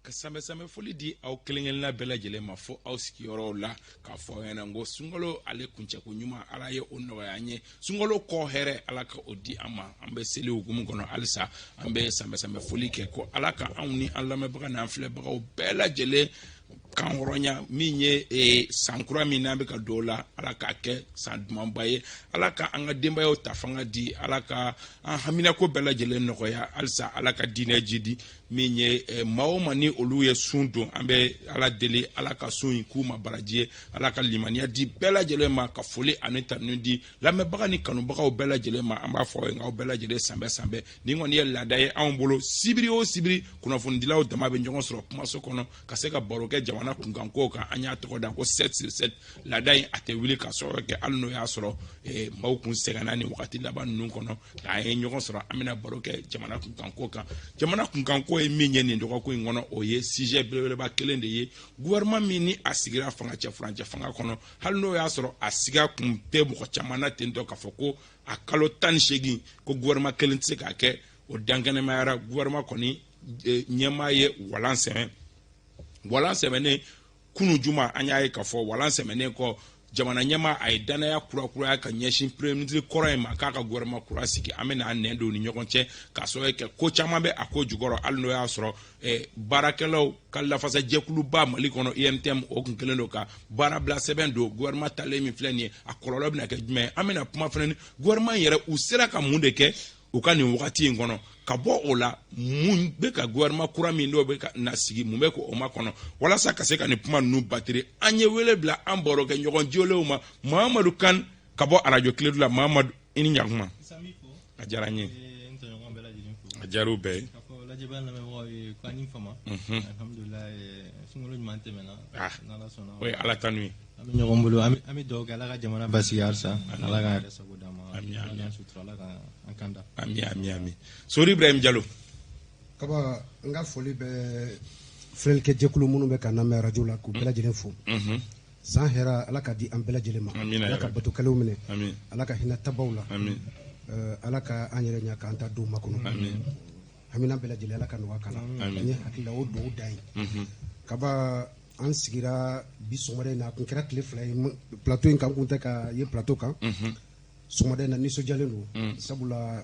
ka sambe foli di aw kelengel na bela jele ma fo aw sikiyoro la ka fo yana ngo sungolo ale kunche kunyuma ala ye onno yanye sungolo ko here ala ka odi ama ambe sele ugumu kono alisa ambe sambe foli ke ko ala ka awni alla me baga na fle baga o bela jele kan horonya minye sankura mina be ka dola ala ka ke sandman baye ala ka anga demba yo tafanga di ala ka hamina ko bela jele nokoya alsa ala ka dine jidi minye maoma ni olu ye sundo ambe ala deli ala ka sun ku ma baraje ala ka limania di bela jele ma ka foli aneta nundi la me baga ni kanu baga o bela jele ma amba fo nga o bela jele sambe ni ngoni ye ladaye anbolo sibiri o sibiri kuna fundila o dama be njongo soro kuma so kono ka se ka boroke jamana kunganko ka anya to da ko 7/7 ladaye ate wili ka so ke alno ya soro maw kun segana ni wakati laban nun kono da ye njongo soro amina boroke jamana kunganko e minye ni ndoko ko ngono oye sujet bele ba kelende ye gouvernement mini asigira fanga cha franja fanga kono halno ya soro asiga kumpe mo chamana tendo ka foko akalo tan shegi ko gouvernement kelente se ka ke o dangane mayara gouvernement koni nyema ye walanse ne kunu juma anyaye ka fo walanse ne ko jamana nyama ay dana ya kura ka nyeshin premier ministre koro ma ka gouvernement kura siki amena anendo ni nyokonche ka so ke ko chama be akoju goro alno ya soro barakelo kala fasa jekulu ba mali kono IMTM o kunkelendo ka barabla sebendo gouvernement talemi fleni akololo bina ke me amena puma fleni gouvernement yere usira ka munde ke o ka ni wakati ngono ka bo ola mun be ka gouvernement kura mi ndo be ka na sigi mun be ko o ma kono wala sa ka se ka ni puma nu batterie anye wele bla amboro ke nyogon jole o ma Mamadou Kan ka bo radio clé la Mamadou ini nyakuma ajaranye ajaru be la jebal na me wo ko ani fama alhamdulillah sungolo mante mena na la sona oui ala tanui ami nyogombulu ami doga la jamana basiyar sa ala ga resa godama ami sutra la ga ankanda ami sori Ibrahim Diallo kaba nga foli be frel ke jekulu munu be kana me radio la ku bela jelen fo san hera ala ka di an bela jelen ma ala ka batu kala mine ala ka hina tabawla ala ka anyere nya ka anta do makuno amina bela jelen ala ka no wakala ni hakila o do dai kaba an sigira bi somade na kun kera tile fila plateau in kan kun tɛ ka ye plateau kan somade na nisɔndiyalen don sabula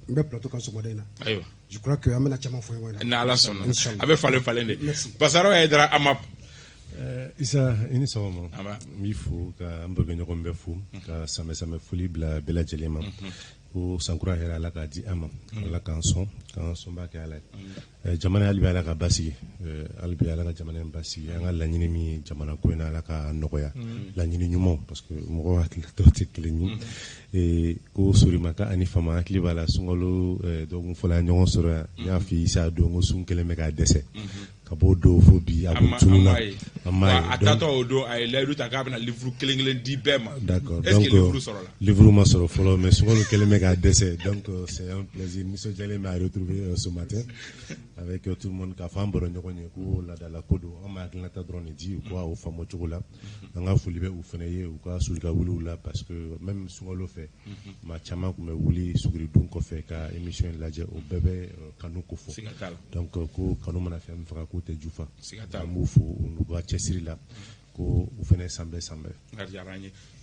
n bɛ plateau kan somade na ayiwa je crois que an bɛna caman fɔ ɲɔgɔn na ala sɔnna a bɛ falen de Basaro Haidara Amap Isa ini sɔgɔma n b'i fo ka an bɛɛ ɲɔgɔn bɛɛ fo ka samɛ foli bila bɛɛ lajɛlen ma ko sankura hɛrɛ ala k'a di an ma ala k'an sɔnba kɛ ala ye jamana hali bi ala ka basigi hali bi ala ka jamana in basigi an ka laɲini min ye jamana ko in na ala ka nɔgɔya laɲini ɲumanw parce que mɔgɔw hakili tɔw tɛ kelen ye ko sorimaka ani fama hakili b'a la sunkalo dɔgɔkun fɔlɔ an ɲɔgɔn sɔrɔ yan n y'a f'i sa don ko sun kelen bɛ k'a dɛsɛ ka bɔ do fo bi a kun tununa a ma ye a tatɔ o don a ye layidu ta k'a bɛna livre kelen di bɛɛ ma d'accord est-ce que livre sɔrɔla livre ma sɔrɔ fɔlɔ mais sunkalo kelen bɛ k'a dɛsɛ donc c'est un plaisir nisɔndiyalen bɛ à retrouver ce matin avec tout le monde k'a fɔ an bɔra ɲɔgɔn ye ko ladala ko don an ma hakilinata dɔrɔn de di u ka o faamu cogo la an ka foli bɛ u fana ye u ka suli ka wuli u la parce que même sunkalo fɛ maa caman tun bɛ wuli suguridun kɔfɛ ka émission lajɛ o bɛɛ bɛ kanu ko fɔ donc ko kanu mana fɛn min faga k'o tɛ jufa an b'u fo u ka cɛsiri la ko u fana sanbɛ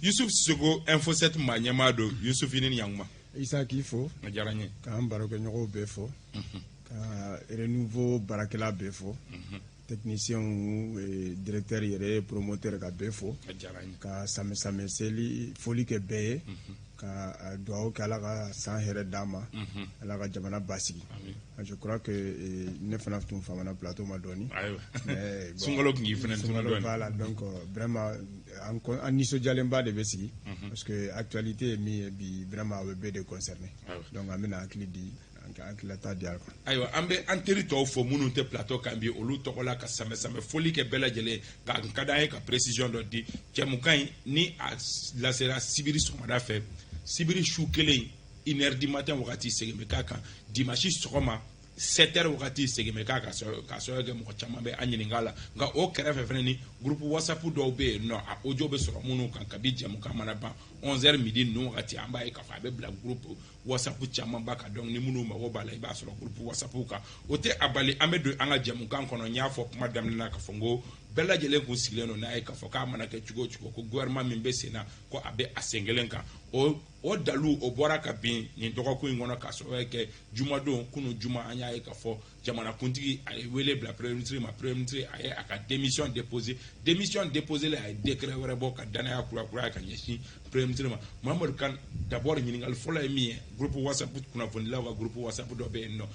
Yusuf Sissoko Info 7 maa ɲɛmaa don Yusuf i ni ɲankuma Isa k'i fo a diyara n ye k'an barokɛɲɔgɔnw bɛɛ fɔ ka renouveau baarakɛla bɛɛ fɔ technicien directeur yɛrɛ promoteur ka bɛɛ fɔ ka samɛ seli foli kɛ bɛɛ ye ka dugawu kɛ ala ka san hɛrɛ d'an ma ala ka jamana basigi je crois que ne fana tun famana plateau ma dɔɔni sunkalo tun k'i fana dɔɔni voilà donc vraiment an nisɔndiyalenba de bɛ sigi parce que actualité ye min ye bi vraiment a bɛ bɛɛ de concerné donc an bɛna hakili di ayiwa an bɛ an teri tɔw fɔ minnu tɛ plateau kan bi olu tɔgɔ la ka samɛ foli kɛ bɛɛ lajɛlen ka ka d'an ye ka précision dɔ di cɛmukan in ni a lasera sibiri sɔgɔmada fɛ sibiri su kelen 1h du matin wagati segin bɛ k'a kan dimanche sɔgɔma 7 heures wagati segin ka sɔrɔ kɛ mɔgɔ caman bɛ an ɲininka la nka o kɛrɛfɛ fɛnɛ ni groupe whatsapp dɔw bɛ yen nɔ a audio bɛ sɔrɔ minnu kan kabi jɛmukan mana ban 11h midi ninnu wagati an b'a ye k'a fɔ a bɛ bila groupe whatsapp caman ba kan donc ni minnu mago b'a la i b'a sɔrɔ groupe whatsapp kan o tɛ a bali an bɛ don an ka jɛmukan kɔnɔ n y'a fɔ kuma daminɛ na k'a fɔ n ko bɛɛ lajɛlen kun sigilen don n'a ye k'a fɔ k'a mana kɛ cogo o cogo ko gouvernement min bɛ sen na ko a bɛ a sen kelen kan o dalu o bɔra ka bin nin dɔgɔkun in kɔnɔ k'a sɔrɔ kɛ jumadon kunu juma an y'a ye k'a fɔ jamanakuntigi a ye wele bila premier ministre ma premier ministre a ye a ka démission déposé la a ye décret wɛrɛ bɔ ka danaya kurakura ka ɲɛsin premier ministre ma Mamadou Kane d'abord ɲininkali fɔlɔ ye min ye groupe whatsapp kunnafonilaw ka groupe whatsapp dɔ bɛ yen nɔ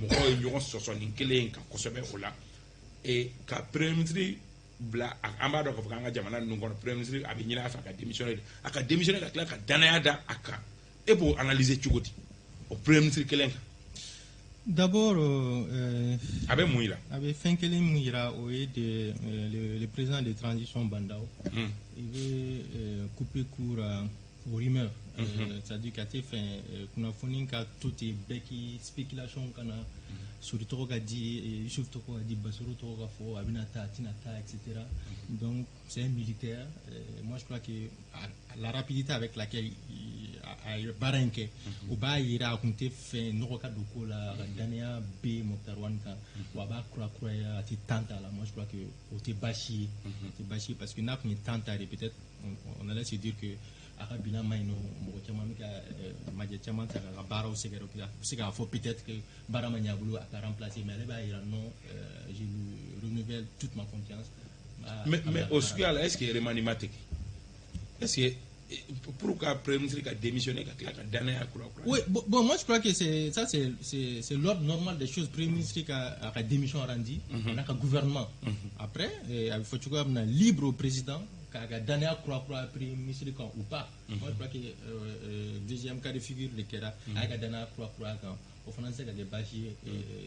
mɔgɔw ye ɲɔgɔn sɔsɔ nin kelen kan kosɛbɛ o la ka premier ministre bila an b'a dɔn k'a fɔ k'an ka jamana ninnu kɔnɔ premier ministre a bɛ ɲini a fɛ a ka démissionner ka tila ka danaya da a kan e b'o analyser cogo di o premier ministre kelen kan. D'abord, a bɛ mun yira? A bɛ fɛn kelen mun yira o ye le président de transition Bandao. Il veut couper court aux rumeurs. C'est-à-dire qu'à tes fins, kunnafoni ka tout est beki spéculation kana sur toko ka di Youssouf toko ka di Bassirou toko ka fo Aminata Tinata etc. Donc c'est un militaire. Moi je crois que la rapidité avec laquelle il baranke o ba yira akunte fe noko ka doko la Dania B Mokhtar Wane kan wa ba kura ya ti tanta la. Moi je crois que o te bashi parce que n'a qu'on tanta peut-être on allait se dire que Arabina Maino, Mokamika, Madjama, Barao Segero, faut peut-être que Baramania Boulou a remplacé, mais là, non, je lui renouvelle toute ma confiance. Mais au Sugal, est-ce qu'il est remanimatique? Est-ce que pourquoi le Premier ministre a démissionné? Oui, bon, moi je crois que c'est l'ordre normal des choses. Le Premier ministre a démission rendu, on a un gouvernement. Après, il faut que tu libre au président. Dania croix premier ministre ou pas. Moi je crois que deuxième cas de figure de Kera avec Dania croix quand au français il y a des bâchis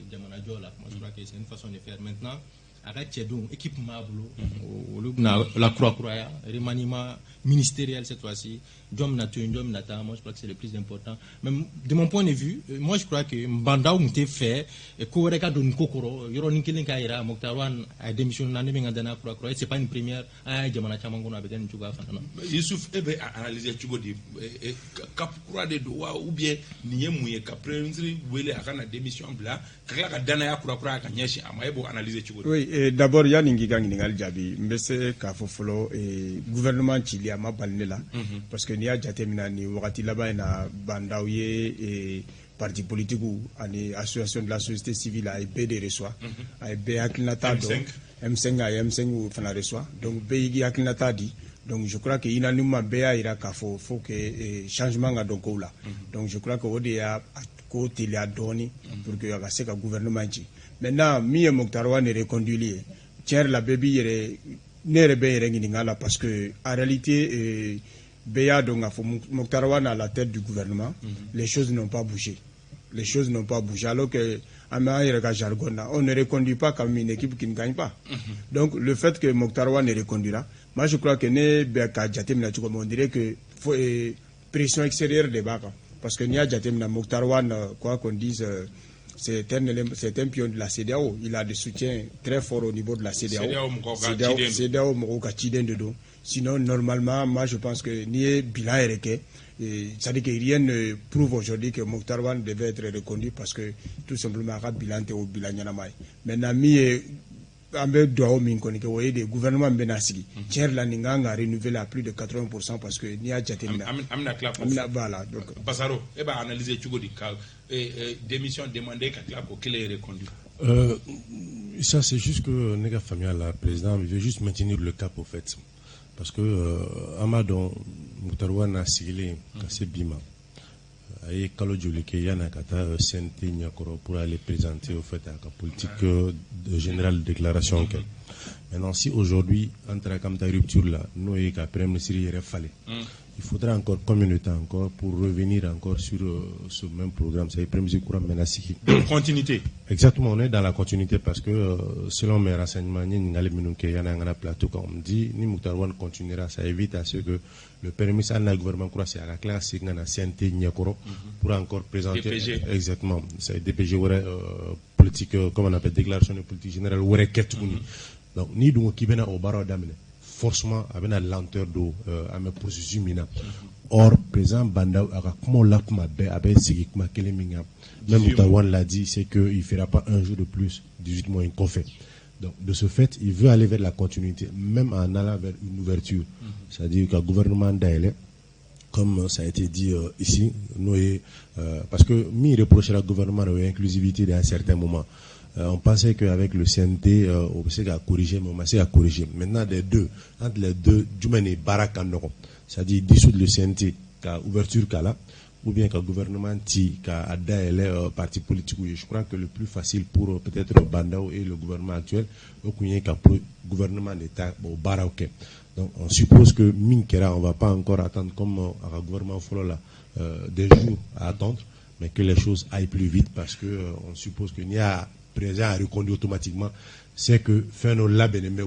de Manajola. Moi je crois que c'est une façon de faire maintenant. Avec Tchedon, équipement la croix remaniement ministériel cette fois-ci, moi je crois que c'est le plus important. Mais de mon point de vue, moi je crois que Bandao m'était fait, Koureka Don Kokoro, Yoroni Kilinkaira, Mokhtar Wane a démissionné l'année Dana Croix, c'est pas une première, Jamana Chamangon avec un Tchouga. Youssouf, ebe a analysé Tchougo de Cap Croix de Doua ou bien Niemouye, Capre, Wele a démission bla, Kaka Dana Croix, Kanyashi, Amaebo analysé Tchougo. Oui, d'abord, il y a une Jabi, mais c'est qu'à Fofolo et gouvernement Chili à Mabalinela, parce que n'y a Jatemina ni Wakati là-bas, na Bandaouye et parti politique ou association de la société civile à BD reçoit, à B Aklinata, M5 à M5 ou Fana reçoit, donc B Aklinata dit. Donc je crois qu'il y a un BA Iraka, faut que changement à donc là. Donc je crois que ODA côté il a donné pour que le gouvernement maintenant mi Mokhtar Wane est reconduit tiens la baby est parce que en réalité BA donc Mokhtar Wane à la tête du gouvernement les choses n'ont pas bougé alors que on ne reconduit pas comme une équipe qui ne gagne pas. Donc le fait que Mokhtar Wane reconduira, moi je crois que on dirait que faut pression extérieure des bacs parce que Nia Jatemna Mokhtar Wane, quoi qu'on dise, c'est un pion de la CEDEAO. Il a des soutiens très forts au niveau de la CEDEAO. CEDEAO Moroka Chiden dedans. Sinon, normalement, moi je pense que Nié Bila Ereke, c'est-à-dire que rien ne prouve aujourd'hui que Mokhtar Wane devait être reconduit parce que tout simplement, Bilante ou Bilanyanamai. Maintenant, Ambe doit au des gouvernements Benassi. Tiers la Ninganga a renouvelé à plus de 80% parce que Nia Jatemna. Voilà. Basaro, et bien analyser Tchougo di Kal, démission demandée qu'il est reconduit. Ça, c'est juste que Nega Famia, la président, veut juste maintenir le cap au fait. Parce que Amadon Mokhtar Wane a signé Kassé Bima. Et Kalo Djolike Yana Kata Sente Nyakoro pour aller présenter au fait à la politique générale de déclaration. Maintenant, si aujourd'hui, entre la rupture là, nous et la Premier ministre il fallait. il faudra encore combien de temps encore pour revenir encore sur ce même programme. C'est le premier courant menacé. Continuité. Exactement, on est dans la continuité parce que selon mes renseignements, il y a un plateau comme on dit, ni Mouktarwan continuera, ça évite à ce que le permis à le gouvernement croit c'est à la classe, c'est une CNT pour encore présenter. DPG. Exactement, c'est DPG politique, comment on appelle, déclaration de politique générale, donc ni donc qui vient au barreau d'amener. Forcément avec la lenteur d'eau à mes processus mina. Or président Bandao a comment là kuma be avec sigi kuma keleminga. Même Taouane l'a dit, c'est que il fera pas un jour de plus, 18 mois qu'on fait. Donc de ce fait, il veut aller vers la continuité, même en allant vers une ouverture. C'est-à-dire que le gouvernement d'Aïlé, comme ça a été dit ici, nous parce que mi reprochera au gouvernement l'inclusivité d'un certain moment. On pensait qu'avec le CNT, on s'est à corriger, mais on s'est à corriger. Maintenant, entre les deux, Djoumen et Barak en Europe, c'est-à-dire dissoudre le CNT, qu'à ouverture qu'à là, ou bien qu'à gouvernement qu'à adhéré parti politique. Je crois que le plus facile pour peut-être Bandao et le gouvernement actuel, c'est qu'à gouvernement d'État au Barak. Donc, on suppose que Minkera, on ne va pas encore attendre comme un gouvernement là, des jours à attendre, mais que les choses aillent plus vite parce que on suppose qu'il y a président a reconduit automatiquement, c'est que fin nos labs mais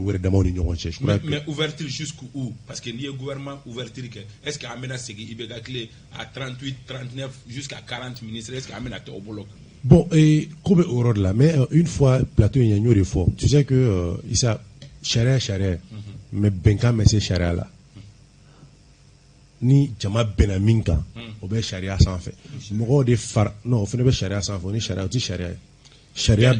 ouverture jusqu'où? Parce que le gouvernement ouverture, est-ce qu'il amène à 38, 39 jusqu'à 40 ministres, est-ce qu'il amène à au bloc? Bon, et comme au là, mais une fois plateau il y a une réforme. Tu sais que il ça charia, mais benka mais c'est charia là. Ni jama benaminka, au be charia sans fait. Moro de far, non, on fait pas charia sans fait, ni charia, tu charia. Charia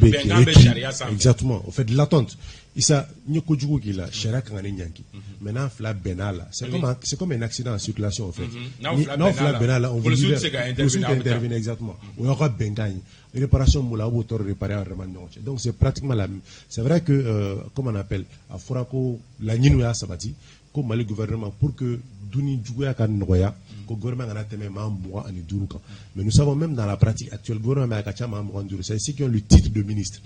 exactement, on fait de l'attente. Issa nyoko djugo qui la charia kangani nyanki. Maintenant fla benala, c'est comme un accident en circulation en fait. Non fla benala, on vous dit intervenir exactement. On aura bengani. Réparation moula ou autor réparer à remandement. Donc c'est pratiquement la même. C'est vrai que comment on appelle à Forako la Ninuya Sabati comme le gouvernement pour que Duni Djouya kan Noya que le gouvernement a tellement mois en Duruka. Mais nous savons même dans la pratique actuelle le gouvernement a kachama mois en Duruka. C'est ceux qui ont le titre de ministre.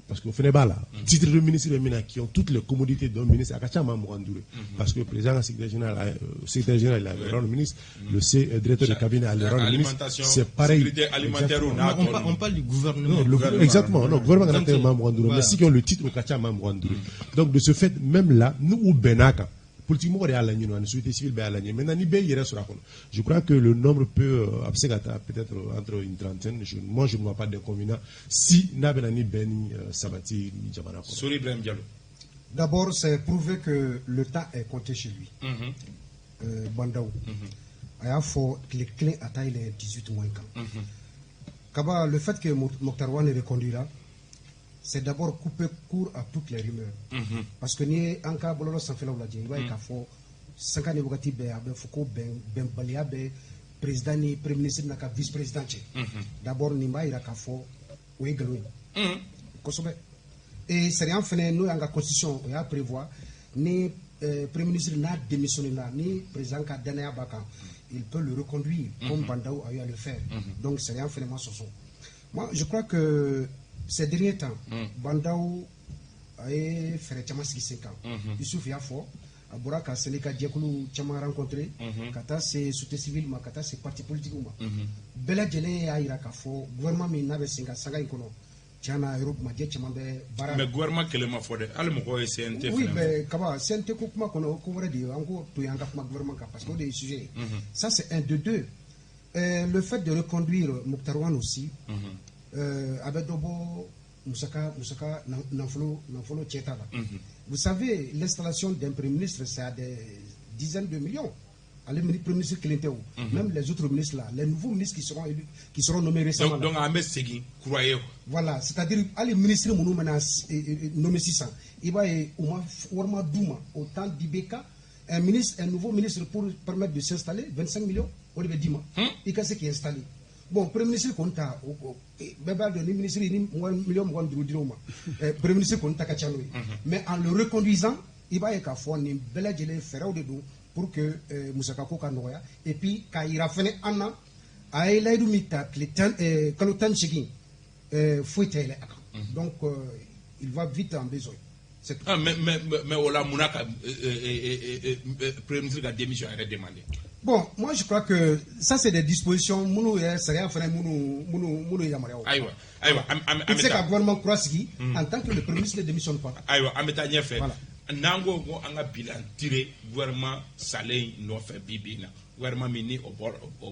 Parce qu'on fait pas là. Titre de ministre qui ont toutes les commodités d'un ministre à kachama mois en Duruka. Parce que le président secrétaire général il a le rôle de ministre, le directeur de cabinet a le rôle de ministre. C'est pareil. On parle du gouvernement. Exactement. Le gouvernement a tellement mois en Duruka. Mais ceux qui ont le titre au kachama mois en Duruka. Donc de ce fait même là nous ou Benaka politiquement, la société civile, je crois que le nombre peut peut-être entre une trentaine. Moi, je ne vois pas d'inconvénient si Nabenani Beni Sabati Djamana. D'abord, c'est prouver que le temps est compté chez lui. Bandao. Il faut que les clés atteignent les 18 mois. Kaba, le fait que Mokhtarwan est reconduit là, c'est d'abord couper court à toutes les rumeurs. Parce que ni en cas bololo sanfela ou la djé, il va y avoir 5 ans de bugati be abe foko ben balia be président ni premier ministre naka vice président. D'abord ni mba ira kafo ou égalou. Kosobe. Et c'est rien fait nous en constitution il y a prévoir ni premier ministre n'a démissionné là ni président ka Danaya Baka il peut le reconduire comme Bandao a eu à le faire. Donc c'est rien fait moi soso. Moi je crois que ces derniers temps, Bandao a fait Tchamas 5 ans. Il suffit à fort. À Boraka, Sénéka Djekoulou, Tchama rencontré. Kata, c'est société civile, Kata, c'est parti politique. Bela Djele a Irakafo, gouvernement Minabe Senga, Saga Inkono. Tiana, Europe, Madje, Tchamambe, Bara. Mais gouvernement, quel est ma faute? Almo et CNT. Oui, mais Kaba, CNT Koukma, qu'on aurait dit, en gros, tout y a un gouvernement, parce qu'on a des sujets. Ça, c'est un de deux. Le fait de reconduire Mokhtarwan aussi. Avec Dobo Moussaka Nanfolo Tchetala. Vous savez, l'installation d'un Premier ministre, c'est à des dizaines de millions. Le Premier ministre Clinton, même les autres ministres là, les nouveaux ministres qui seront nommés récemment. Donc, Ahmed Segui, croyez-vous. Voilà, c'est-à-dire, les ministres nommés 600. Il va y avoir Douma, au temps d'Ibeka, un nouveau ministre pour permettre de s'installer, 25 millions, on le dit, il y a ce qui est installé. Bon, Premier ministre Konta, ministre Premier ministre Konta Kachanoui. Mais en le reconduisant, il va y avoir une belle gelée ferrée de dos pour que Moussakako Kanoya, et puis Kaira Fene Anna, a Elaïdumita, Kalotan Chegin, Fouetaile. Donc, il va vite en besoin. Mais on a Premier ministre qui a démission a demandé. Bon, moi je crois que ça c'est des dispositions il sait qu'un gouvernement croit en tant que le Premier ministre ne démissionne pas. Voilà. Nango go anga bilan tiré gouvernement Saleh no fait bibina gouvernement mini au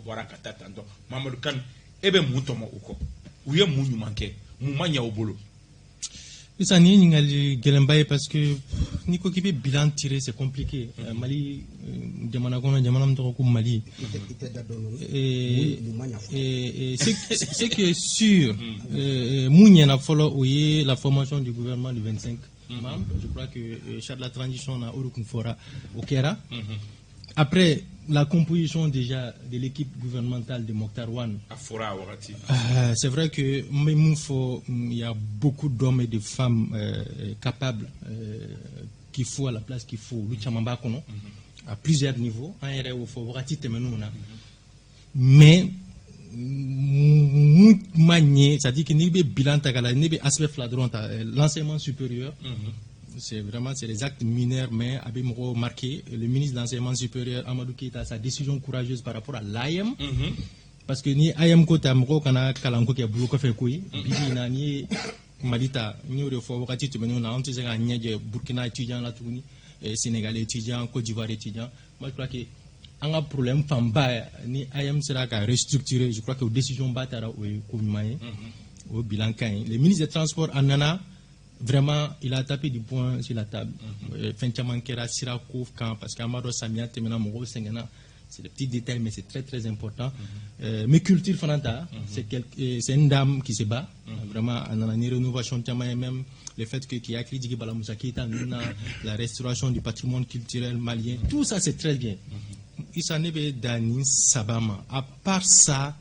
bora katata ndo Mamadou Kan ebe mutomo uko uye munyu manke mumanya obolo. Ça n'y est Gelembaye parce que Nico qui peut bilan tiré c'est compliqué. Mali Jamanam Toko Mali. Et ce qui est sûr, Mounien a fallu la formation du gouvernement du 25 membres. Je crois que chef de la transition a Urukunfora au Kera. Après la composition déjà de l'équipe gouvernementale de Mokhtar Wane, c'est vrai que il y a beaucoup d'hommes et de femmes capables qu'il faut à la place qu'il faut. À plusieurs niveaux. Mais c'est-à-dire que n'y a bilan aspect flagrant l'enseignement supérieur. C'est des actes mineurs, mais Abimro marqué. Le ministre de l'enseignement supérieur, Amadou Keïta, a sa décision courageuse par rapport à l'AM. Parce que ni AM Kota Amro, Kana Kalanko qui a bloqué fait couille, Bidina, ni Malita, ni Refo, Wakati, tu m'as dit, Burkina étudiant, la Touni, Sénégalais étudiant, Côte d'Ivoire étudiant. Moi, je crois que un problème, Famba, ni AM sera restructuré. Je crois que aux décisions Batara au bilan Kain. Le ministre des Transports, Anana, vraiment, il a tapé du poing sur la table. Parce qu'Amado Samia, c'est des petits détails, mais c'est très très important. Mais culture Fananta, c'est une dame qui se bat. Vraiment, en une rénovation, même le fait qu'il y a critiqué la restauration du patrimoine culturel malien, tout ça c'est très bien. Il s'en est Dani Sabama. À part ça,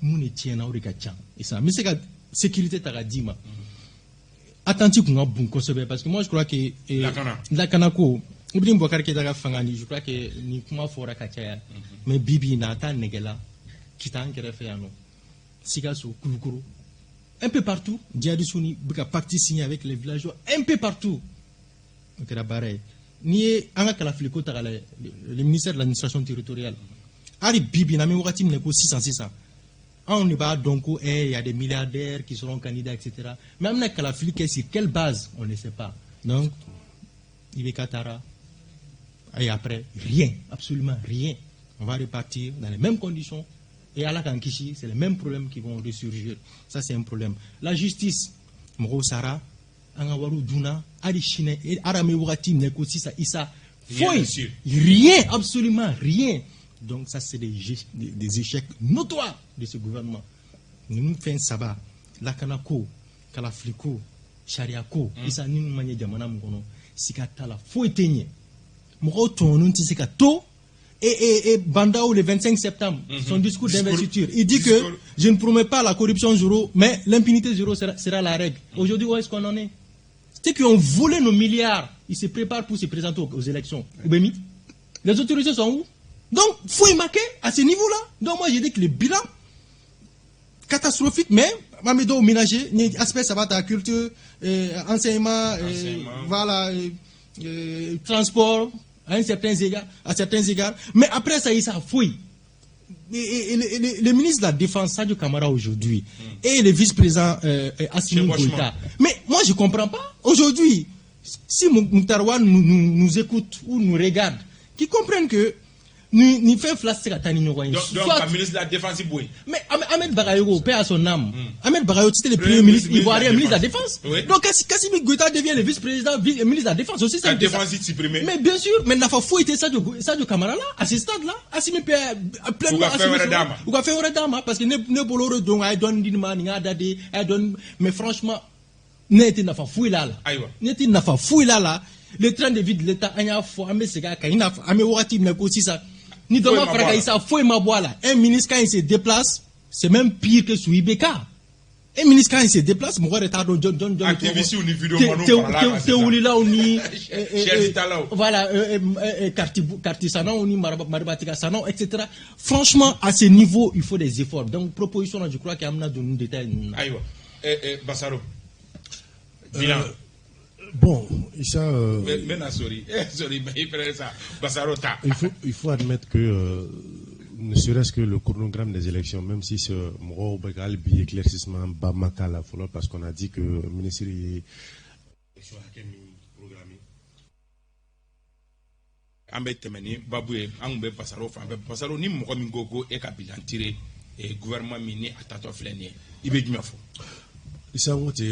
nous ne tiens pas. Mais c'est la sécurité Taradima. Attentif parce que moi je crois que la Kanako, je crois que ni kuma fora kachaya mais bibi na ta negela kitan kerefeano sigaso kulukuru un peu partout diadisuni buka parti signé avec les villageois un peu partout donc la pareil ni anga kala fliko ta le ministère de l'administration territoriale ari bibi na me wakati mneko 600 on ne va donc il y a des milliardaires qui seront candidats, etc. Même la Kalaflik, sur quelle base, on ne sait pas. Donc, il y a Katara. Et après, rien, absolument rien. On va repartir dans les mêmes conditions. Et à la Kankishi, c'est les mêmes problèmes qui vont ressurgir. Ça, c'est un problème. La justice, Moro Sara, Angawaru Duna, Arishine, Arame Wurati, Nekosi, Issa, rien, absolument rien. Donc ça c'est des échecs notoires de ce gouvernement. Nous faisons sabbat, la kanako, kalafliko, chariako, isa ni manye jamana mkono, sikatala faut éteigner. Moko tonon tisikato et Bandao le 25 septembre, son discours d'investiture, il dit que je ne promets pas la corruption zéro, mais l'impunité zéro sera la règle. Aujourd'hui où est-ce qu'on en est? C'est qui ont volé nos milliards, ils se préparent pour se présenter aux élections. Les autorités sont où? Donc, il faut y marquer à ce niveau-là. Donc, moi, j'ai dit que le bilan catastrophique, mais, Mamedo ménager, aspect, ça va à la culture, enseignement, voilà, transport, à certains égards. Mais après ça, il s'en fouille. Et le ministre de la Défense, Sadio Kamara, aujourd'hui, et le vice-président Assimi Goïta. Mais moi, je ne comprends pas. Aujourd'hui, si Mokhtar Wane nous écoute ou nous regarde, qu'ils comprennent que ni fait flash à Tani Nyogoyen. Donc, le ministre de la Défense, il mais Ahmed Bagayogo, paix à son âme. Ahmed Bagayogo, c'était le premier ministre ivoirien, ministre de la Défense. Oui. Donc, Kassimi Goïta devient le vice-président, ministre de la Défense aussi. La Défense est supprimée. Mais bien sûr, mais il n'a pas fouillé Sadio Kamara là, à ce stade-là. Assimi peut pleinement. Ou qu'a fait Oredama, parce que ne bolore donc, I donne Dinman, I donne, mais franchement, n'était n'a pas fouillé là. N'était n'a pas fouillé là. Le train de vie de l'État, il y a fou, Amé Sega, Kaina, Amé Ouati, mais aussi ça. Ni dans ma fragaïsa, faut ma boire un ministre quand il se déplace, c'est même pire que sous IBK. Un ministre quand il se déplace, mon retard John activiste ou ni vidéo voilà Cartisana ou ni Marabatika Sanon, etc. Franchement, à ce niveau, il faut des efforts. Donc, proposition, je crois qu'il y a un détail. Aïwa, Bassaro. Bon, ça. Il faut admettre que ne serait-ce que le chronogramme des élections, même si c'est Moro Begal bi éclaircissement Bamaka la folle, parce qu'on a dit que le ministre est programmé. Ambe temeni baboué angbe pasaro fa pasaro ni mo mi gogo e ka bilan tiré et gouvernement mini atato fleni ibe djuma fo isa wote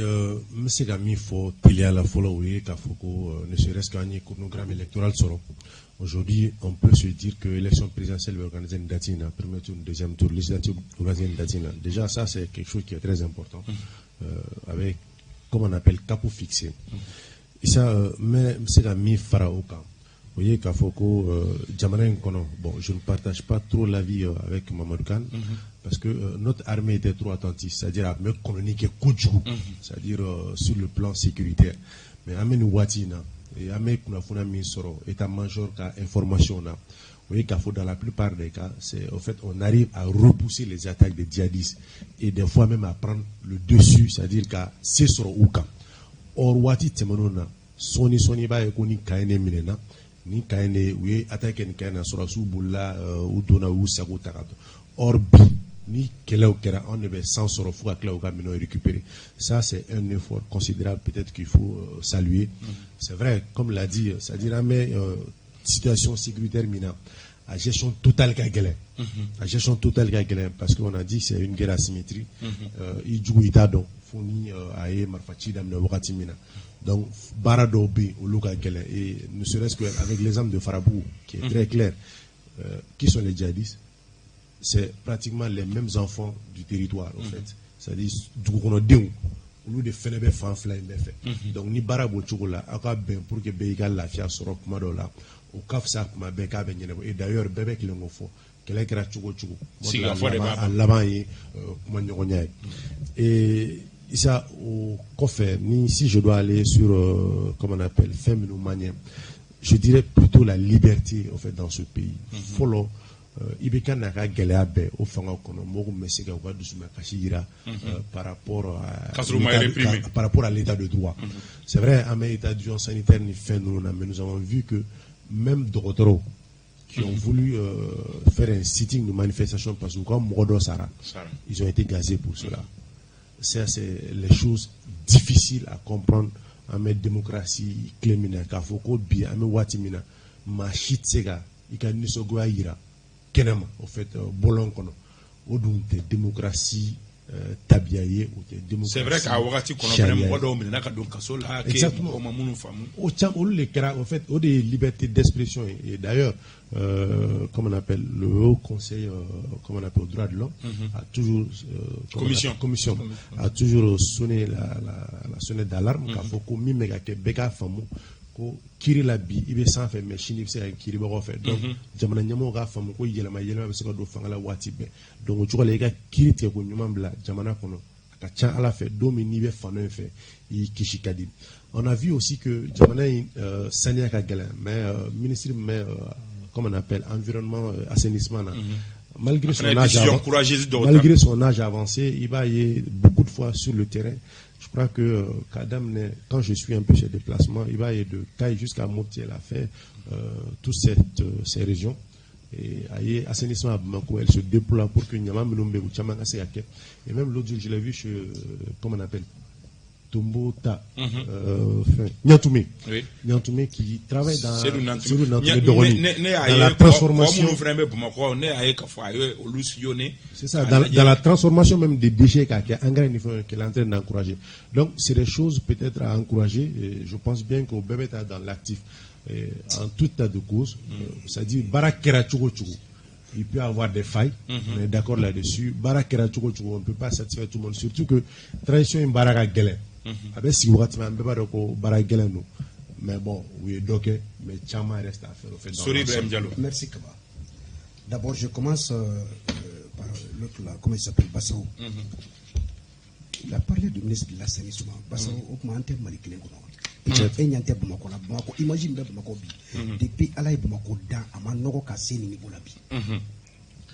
monsieur Gami fo télé à la folle oui ka foko ne serait-ce qu'un chronogramme électoral soro. Aujourd'hui, on peut se dire que l'élection présidentielle va organiser une date, premier tour, deuxième tour, législative organiser une date. Déjà, ça, c'est quelque chose qui est très important, avec, comme on appelle, capot fixé. Et ça, mais c'est la mi-faraoka. Vous voyez qu'à Foko, bon, je ne partage pas trop l'avis avec Mamadou Khan, parce que notre armée était trop attentive, c'est-à-dire à me communiquer Koudjou, c'est-à-dire sur le plan sécuritaire. Mais Amen Watina, et Amen Kunafuna Minsoro, état-major ka information là. Vous voyez qu'à dans la plupart des cas, c'est au fait on arrive à repousser les attaques des djihadistes et des fois même à prendre le dessus, c'est-à-dire qu'à c'est sur Ouka. Or Wati Temanona, Soni ba ekoni kaine minena, ni kaine oui attaque ni kaine sur sous boula ou dona ou sago tarato. Or bi ni kela ou kera on ne veut sans sur fou à kela ou kamino récupérer. Ça c'est un effort considérable peut-être qu'il faut saluer. C'est vrai comme l'a dit, c'est-à-dire mais situation sécuritaire mina à gestion totale kagele à gestion totale kagele parce qu'on a dit c'est une guerre asymétrique il joue ita donc fourni aye marfachi damne wakati mina donc barado bi au loka kagele et ne serait-ce que avec l'exemple de Farabou qui est très clair qui sont les djihadistes, c'est pratiquement les mêmes enfants du territoire en fait, c'est-à-dire du Gounodéou au lieu de faire des fanflins donc ni barabo chocolat aka ben pour que bégal la fia soro kuma do la au kaf sa kuma be ka ben et d'ailleurs bébé qui l'ont fo kele kra choco si la fois de là-bas kuma nyonya et ça au coffre ni si je dois aller sur comment on appelle féminin manière je dirais plutôt la liberté en fait dans ce pays follow ibeka naka geleabe au fanga kono mogu mesega wa dusuma kashira par rapport à l'état de droit. C'est vrai à mes états d'urgence sanitaire ni fait nous mais nous avons vu que même d'autres qui ont voulu faire un sitting de manifestation parce que comme Modo Sara ils ont été gazés pour cela. Ça c'est les choses difficiles à comprendre à mes démocratie clémina kafoko bi à mes watimina machitsega ikanisogoa ira kenema au fait bolon kono odunte démocratie tabiaye ou démocratie. C'est vrai qu'à wakati kono même modo mena ka don kasola ke o mamunu famu o cham o le kra en fait o des libertés d'expression et d'ailleurs comme on appelle le haut conseil comme on appelle au droit de l'homme a toujours commission a toujours sonné la sonnette d'alarme ka foko mi mega ke beka famu ko kiri la bi ibe sans faire machine ibe c'est kiri ba ko fait donc jamana nyamo ga fam ko yelema be se ko do fangala wati be donc tu ko le ga kiri te ko nyuma bla jamana kono ka cha ala fait domini be fano fait i kishikadi. On a vu aussi que jamana sania ka gala mais ministre mais comme on appelle environnement assainissement malgré son âge avancé il va y beaucoup de fois sur le terrain. Je crois que Kadam, quand je suis un peu chez déplacement, il va y de Caille jusqu'à Mopti, elle a fait toutes ces régions. Et assainissement à Bamako, elle se déploie pour que Nyama Melombe ou Tchaman Aseyake. Et même l'autre jour, je l'ai vu chez, comment on appelle, Tombota, Nyantoumé. Oui. Nyantoumé qui travaille dans la transformation. C'est ça, dans la transformation même des déchets qu'elle est en train d'encourager. Donc, c'est des choses peut-être à encourager. Et je pense bien qu'au bébé est dans l'actif. En tout tas de causes, c'est-à-dire, Barakera Tchogo Tchogo. Il peut y avoir des failles, on est d'accord là-dessus. Barakera Tchogo Tchogo, on ne peut pas satisfaire tout le monde. Surtout que tradition est Baraka Gelen. Avec si vous ratez un peu de Baraka Gelen, mais bon, oui, donc, mais Tchama reste à faire. Merci, Kaba. D'abord, je commence par l'autre là, comment il s'appelle, Bassao. Il a parlé du ministre de l'assainissement. Bassao, au moins, il m'a imagine Bamako depuis Alaï Bamako dans Amanogo Kasseni Nibolabi.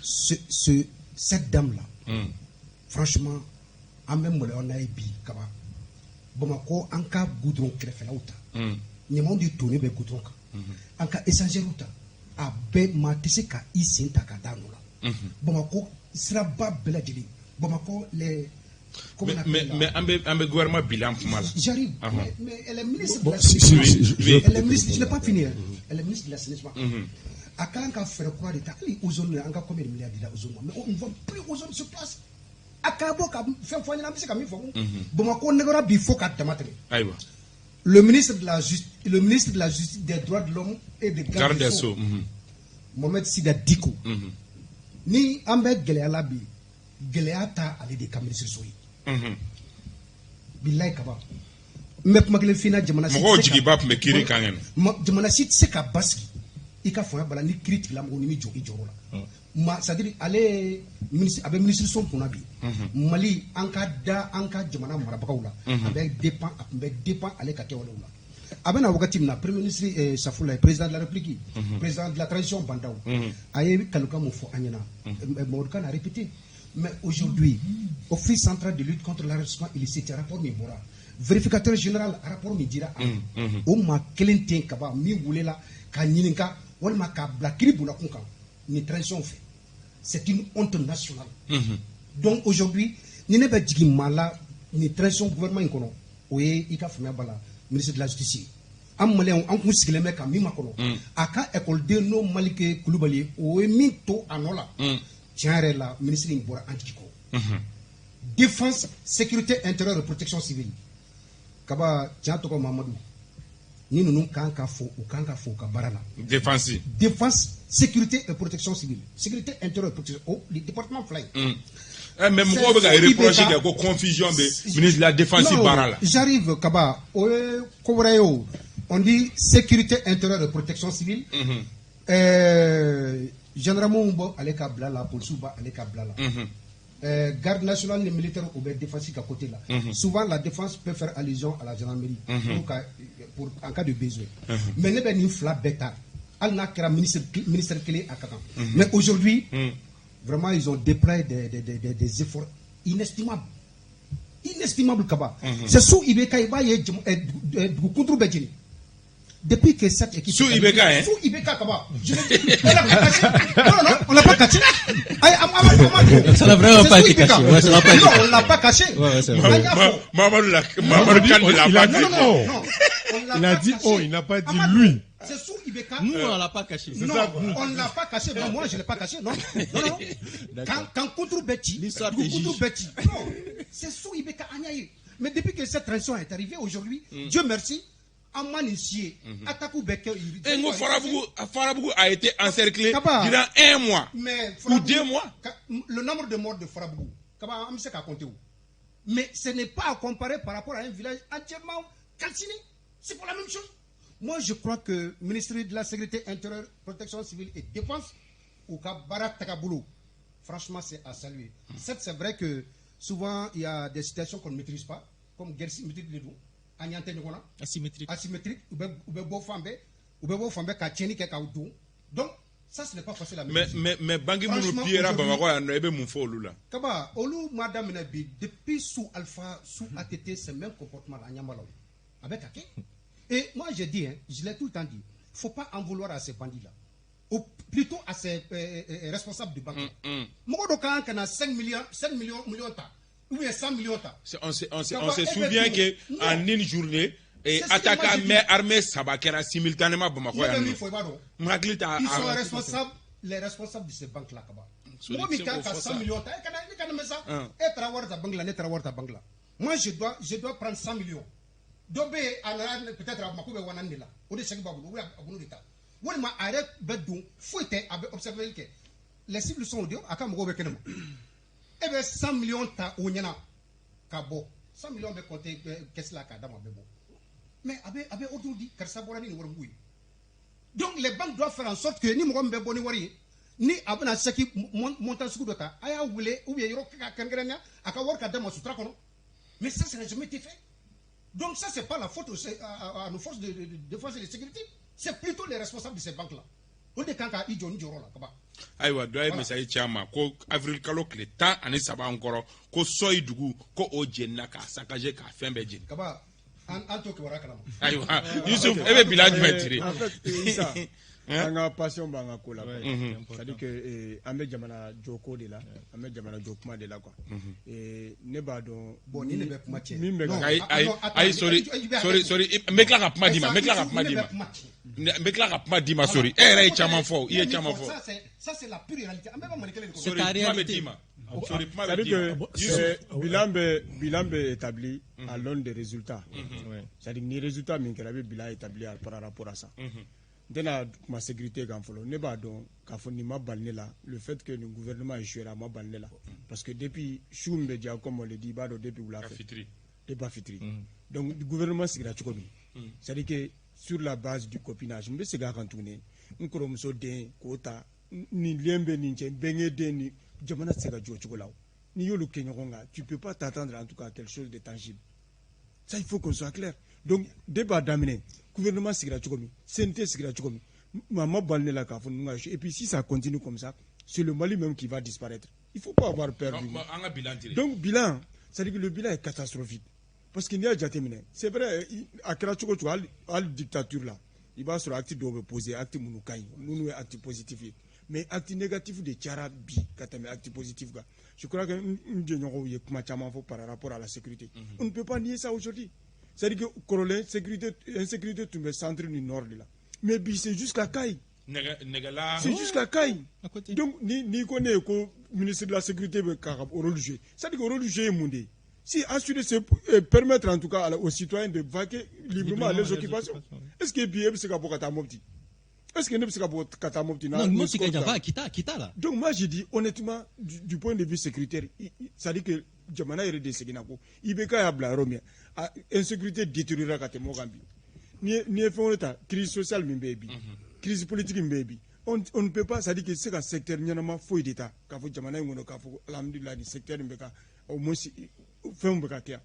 Cette dame là, franchement, à même on a bi Kaba. Bamako an ka goudron kɛrɛfɛlaw ta ɲamaw de tonnen bɛ goudron kan an ka échangeurs ta a bɛɛ maa tɛ se ka i sen ta ka da nɔ la Bamako siraba bɛɛ lajɛlen Bamako les mais an bɛ gouvernement bilan kuma la. J'arrive mais elle est ministre de la elle est ministre je n'ai pas fini elle est ministre de l'assainissement a kan ka fɛɛrɛ kura de ta hali ozone an ka combien de milliards dira ozone mais on ne voit plus ozone sur place a ka bɔ ka fɛn fɔ an ɲɛna an bɛ se ka min fɔ Bamako nɛgɛra bi fo ka dama tɛmɛ ayiwa le ministre de la justice des droits de l'homme et des gardes des sceaux Mohamed Sida Diko ni an bɛ gɛlɛya la bi gɛlɛya ta ale de ka ministre so ye bilayi kaba n bɛ kuma kelen f'i na jamana si mɔgɔw jigiba tun bɛ kiiri kan jamana si tɛ se ka basigi i ka fanga bala ni kiiri tigilamɔgɔ ni mi jɔ i jɔyɔrɔ la c'est à dire ale ministre a bɛ ministre so kunna bi Mali an ka da an ka jamana marabagaw la a bɛ dépend ale ka kɛwalew la a bɛna wagati min na premier ministre Safoula président de la République président de la transition Bandaw a ye kalikan mun fɔ an ɲɛna Mamadou Kane a répété mais aujourd'hui office central de lutte contre l'enrichissement illicite rapport min bɔra vérificateur général rapport min dira o maa kelen tɛ kaba min welela ka ɲininka walima k'a bila kiiri bonnakun kan ni transition fɛ c'est une honte nationale donc aujourd'hui ni ne bɛ jigin maa la ni transition gouvernement in kɔnɔ o ye i ka faamuya b'a la ministre de la justice an maliyɛnw an kun sigilen bɛ ka min makɔnɔ a ka écoleden n'o Malike Kulubali o ye min to a nɔ la tiɲɛ yɛrɛ la ministre in bɔra an jigi kɔ défense sécurité intérieure et protection civile kaba tiɲɛ tɔgɔ Mamadu ni ninnu kan ka fɔ u kan ka fɔ u ka baara la défense sécurité et protection civile sécurité intérieure et protection o département fila ye mais mɔgɔw bɛ ka reprocher kɛ ko confusion bɛ ministre de la défense baara la j'arrive kaba o ye ko wɛrɛ ye o on dit sécurité intérieure et protection civile gendarmew bɔ ale ka bila la policiers bɔ ale ka bila la garde nationale et militaire au défense à côté là. Souvent la défense peut faire allusion à la gendarmerie pour en cas de besoin. Mais ne ben ni fla bêta. Al n'a qu'un ministère clé à Katan. Mais aujourd'hui, vraiment ils ont déployé des efforts inestimables. Inestimables Kaba. C'est sous Ibeka Iba et Koudrou Bedjini. Depuis que cette équipe. Sous Ibeka, hein? Sous Ibeka Kaba. Non, on l'a pas caché. Ça n'a vraiment pas été caché. Ouais, ça n'a pas été caché. Non, on l'a pas caché. Ouais, c'est vrai. Mamadou Kane ne l'a pas caché. Non. Il a dit oh, il n'a pas dit lui. C'est sous Ibeka. Nous, on l'a pas caché. Non, on ne l'a pas caché. Non, moi, je ne l'ai pas caché. Non. Quand Koudrou Beti. L'histoire des juges. Non, c'est sous Ibeka Agnaï. Mais depuis que cette transition est arrivée aujourd'hui, Dieu merci, Amman initié, Atakou Beke. Farabougou a été encerclé durant 1 mois ou 2 mois. Le nombre de morts de Farabougou, on sait qu'à compter où. Mais ce n'est pas à comparer par rapport à un village entièrement calciné. C'est pour la même chose. Moi, je crois que le ministre de la Sécurité intérieure, Protection civile et Défense, ou Kabara Takaboulou, franchement, c'est à saluer. Certes, c'est vrai que souvent, il y a des situations qu'on ne maîtrise pas, comme guerre symétrique de l'eau. Asymétrique, ou bien beau fambe, kacheni ke kaoutou. Donc, ça ce n'est pas facile à maîtriser. Mais Bangui Mounou Pierre Bamako a noébé mon faux là. Kaba, Olou, madame Nabi, depuis sous Alpha, sous ATT, c'est le même comportement là, Nyamalaou. Avec Ake. Et moi je dis, je l'ai tout le temps dit, il ne faut pas en vouloir à ces bandits là. Ou plutôt à ces responsables du banque. Moi, donc, quand on a 5 millions de tas. Ou bien 100 millions. On se souvient qu'en une journée, attaque armée Sabakera simultanément Bamako. Ils sont responsables, les responsables de ces banques-là. Moi, je 100 millions. Moi, je dois prendre 100 millions. Donc, peut-être à Makoube Wanandela. Ou des Chèques Babou, ou à Bounou d'État. Ou à arrêt Bedou, fouetté, avec observé que les cibles sont audio, à Kamogo Bekenema. Eh bien, 100 millions ta Ounyana Kabo. 100 millions de compter qu'est-ce là Kadama Bebo. Mais avec aujourd'hui, car ça ni Warmoui. Donc les banques doivent faire en sorte que ni Mogombe Boni Wari, ni Abana Saki montant Soudota, Aya Wule, ou Yero Kangrania, Akawar Kadama Sutrakono. Mais ça n'a jamais été fait. Donc ça, c'est pas la faute à nos forces de défense et de sécurité. C'est plutôt les responsables de ces banques-là. o de kan ka i jɔ ni jɔyɔrɔ la ka ban. ayiwa dɔ ye misali ci a ma ko avril kalo tile 13 an kɔrɔ ko sɔyi dugu ko o jenina k'a sakaje k'a fɛn bɛɛ jeni. kaba an to kibaruya kalama. ayiwa Yusuf e bɛ bilan jumɛn tiri. an ka passion b'an ka ko la c'est-à-dire que an bɛ jamana jɔko de la an bɛ jamana jɔ kuma de la quoi ne b'a dɔn bon ni ne bɛ kuma cɛ min bɛ ayi sorry n bɛ tila ka kuma d'i ma n bɛ tila ka kuma d'i ma sorry e yɛrɛ ye caman fɔ i ye caman fɔ ça c'est la pure réalité an bɛ ka mali kelen de kɔnɔ sorry kuma bɛ d'i ma sorry kuma bɛ d'i ma bilan bɛ établi à l'aune des résultats c'est-à-dire ni résultat min kɛra a bɛ bilan établi par rapport à ça tɛna kuma sécurité kan fɔlɔ ne b'a dɔn k'a fɔ nin ma bali ne la le fait que nin gouvernement échoué a ma bali ne la parce que depuis su min bɛ diya comme on le dit i b'a dɔn depuis wula fɛ depuis fitiri donc gouvernement sigira cogo min c'est à dire que sur la base du copinage n bɛ segin a kan tuguni n kɔrɔmuso den k'o ta nin lien bɛ nin cɛ n bɛnkɛ den ni jamana tɛ se ka jɔ cogo la n'i y'olu kɛ ɲɔgɔn kan tu peux pas t'attendre en tout cas à quelque chose de tangible ça il faut qu'on soit clair donc débat daminɛ gouvernement sigira cogo min CNT sigira cogo min ma bali ne la k'a fɔ ninnu ka et puis si ça continue comme ça c'est le Mali même qui va disparaître il faut pas avoir peur donc bilan c'est-à-dire que le bilan est catastrophique parce que n'i y'a jateminɛ c'est vrai a kɛra cogo cogo hali dictature la i b'a sɔrɔ acte dɔw bɛ poser acte minnu ka ɲi minnu ye acte positif ye mais acte négatif de cayara bi ka tɛmɛ acte positif kan je crois que n jɛɲɔgɔnw ye kuma caman fɔ par rapport à la sécurité on ne peut pas nier ça aujourd'hui. C'est-à-dire que Corolin, insécurité, tu me centre du nord de là. Mais c'est jusqu'à Kaï. C'est jusqu'à Kaï. Donc, ni connaît que le ministre de la Sécurité veut au rôle du jeu. C'est-à-dire que le rôle du jeu est mondial. Si assurer, c'est permettre en tout cas aux citoyens de vaquer librement à leurs occupations. Est-ce que bien c'est qu'à Mopti? Est-ce que c'est qu'à Mopti? Non, c'est qu'à là. Donc, moi, j'ai dit, honnêtement, du point de vue sécuritaire, c'est-à-dire que jamana yɛrɛ de seginna ko i bɛ k'a y'a bila yɔrɔ min insécurité détériorera ka tɛmɛ o kan bi n'i ye fɛn wɛrɛ ta crise sociale min bɛ yen bi crise politique min bɛ yen bi on ne peut pas c'est-à-dire que se ka secteur ɲɛnama foyi de ta k'a fɔ jamana in kɔnɔ k'a fɔ alhamdulilah nin secteur in bɛ ka au moins fɛnw bɛ ka kɛ yan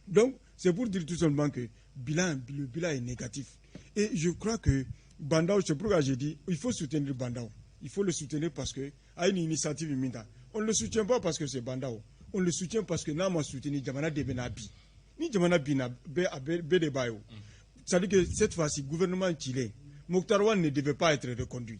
donc c'est pour dire tout simplement que le bilan est négatif et je crois que Bandao c'est pourquoi j'ai dit il faut soutenir Bandao il faut le soutenir parce que a une initiative min ta on ne le soutient pas parce que c'est Bandao. On le soutient parce que n'a ma soutenu jamana de benabi ni jamana bina be de bayo c'est-à-dire que cette fois-ci gouvernement chilien Mokhtar Wane ne devait pas être reconduit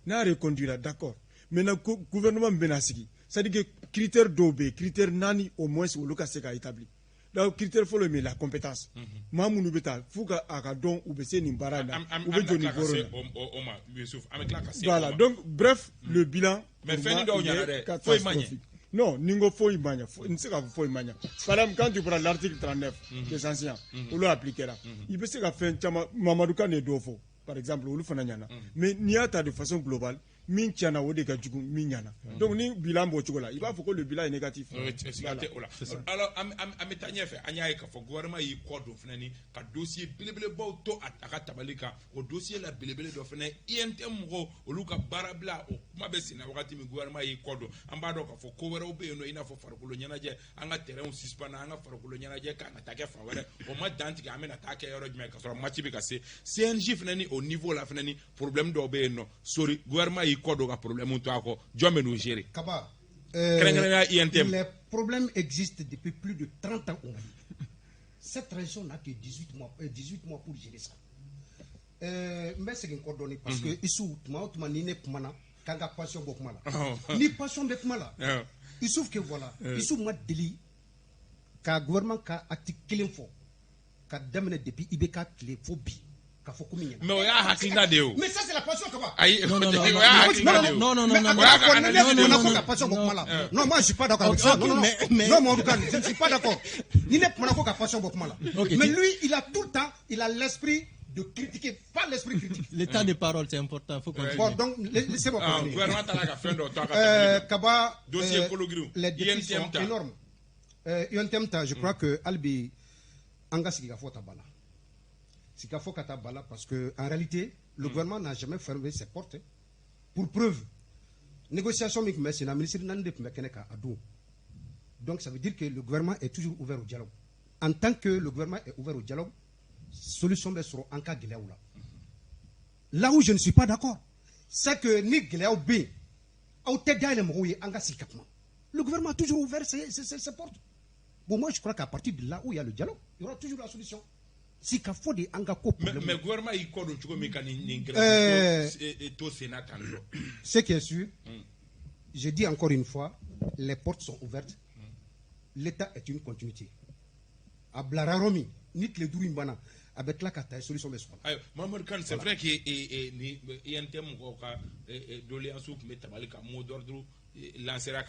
n'a reconduit là d'accord maintenant gouvernement benasigi c'est-à-dire que critère d'obé critère nani au moins c'est le cas c'est établi donc critère faut le mais la compétence mamunu beta fuka akadon ou bese ni barana ou be joni boro voilà donc bref le bilan mais feni do nyana foi manye. Non, Ningo Foy Mania, Foy Mania. Par exemple, quand tu prends l'article 39 des anciens, on l'a appliqué là. Il peut se faire Mamadouka Nedofo, par exemple, ou le Fananyana. Mais n'y a pas de façon globale. Min tiana o de ka jugu min ɲana donc ni bilan b'o cogo la i b'a fɔ ko le bilan est négatif. alors an bɛ taa ɲɛfɛ an y'a ye k'a fɔ gouvernement y'i kɔ don fana ni ka dossier belebelebaw to a ka tabali kan o dossier la belebele dɔ fana INT mɔgɔw olu ka baara bila o kuma bɛ sen na wagati min gouvernement y'i kɔ don an b'a dɔn k'a fɔ ko wɛrɛw bɛ yen nɔ i n'a fɔ farikolo ɲɛnajɛ an ka terrainw suspend an ka farikolo ɲɛnajɛ k'an ka taa kɛ fan wɛrɛ o ma dan tigɛ an bɛna taa kɛ yɔrɔ jumɛn ka sɔrɔ match bɛ ka se CNJ fana ni au niveau la fana ni problème dɔw bɛ yen nɔ sori gouvernement y'i kɔ don ka problème to a kɔ jɔn bɛ n'o gérer. Kaba. Les problèmes existent depuis plus de 30 ans au Mali. Cette région n'a que 18 mois pour gérer ça. Mais c'est une coordonnée parce que ici, tu ni ne kumana quand la passion beaucoup mal. Ni passion beaucoup mal. Il souffre que voilà. Il souffre moi délit. Car gouvernement a article info. Car d'amener depuis IBK les phobies. Mais on a hakina de mais ça c'est la passion Kaba. Non moi je suis pas d'accord avec ça. Non moi je ne suis pas d'accord. Il n'est pas d'accord avec la passion beaucoup mal. Mais lui il a tout le temps il a l'esprit de critiquer, pas l'esprit critique. Le temps de parole c'est important, faut qu'on bon donc laissez-moi parler. Kaba les défis sont énormes. Je crois que Albi Angassi a fait bala. C'est qu'il faut Katabala parce qu'en réalité, le gouvernement n'a jamais fermé ses portes. Pour preuve, négociation avec le ministre de donc ça veut dire que le gouvernement est toujours ouvert au dialogue. En tant que le gouvernement est ouvert au dialogue, solution seront en cas de là. Là où je ne suis pas d'accord, c'est que ni Guéléo B, le gouvernement a toujours ouvert ses portes. Bon, moi, je crois qu'à partir de là où il y a le dialogue, il y aura toujours la solution. Si qu'il faut des angako. Mais le gouvernement, il compte toujours mécanisme. Ce qui est sûr, je dis encore une fois, les portes sont ouvertes. L'État est une continuité. À Blararomi, ni que les Dourimbana, avec la cata, solution de soins. C'est vrai qu'il y a un thème de l'Alliance qui met un mot d'ordre. Lancera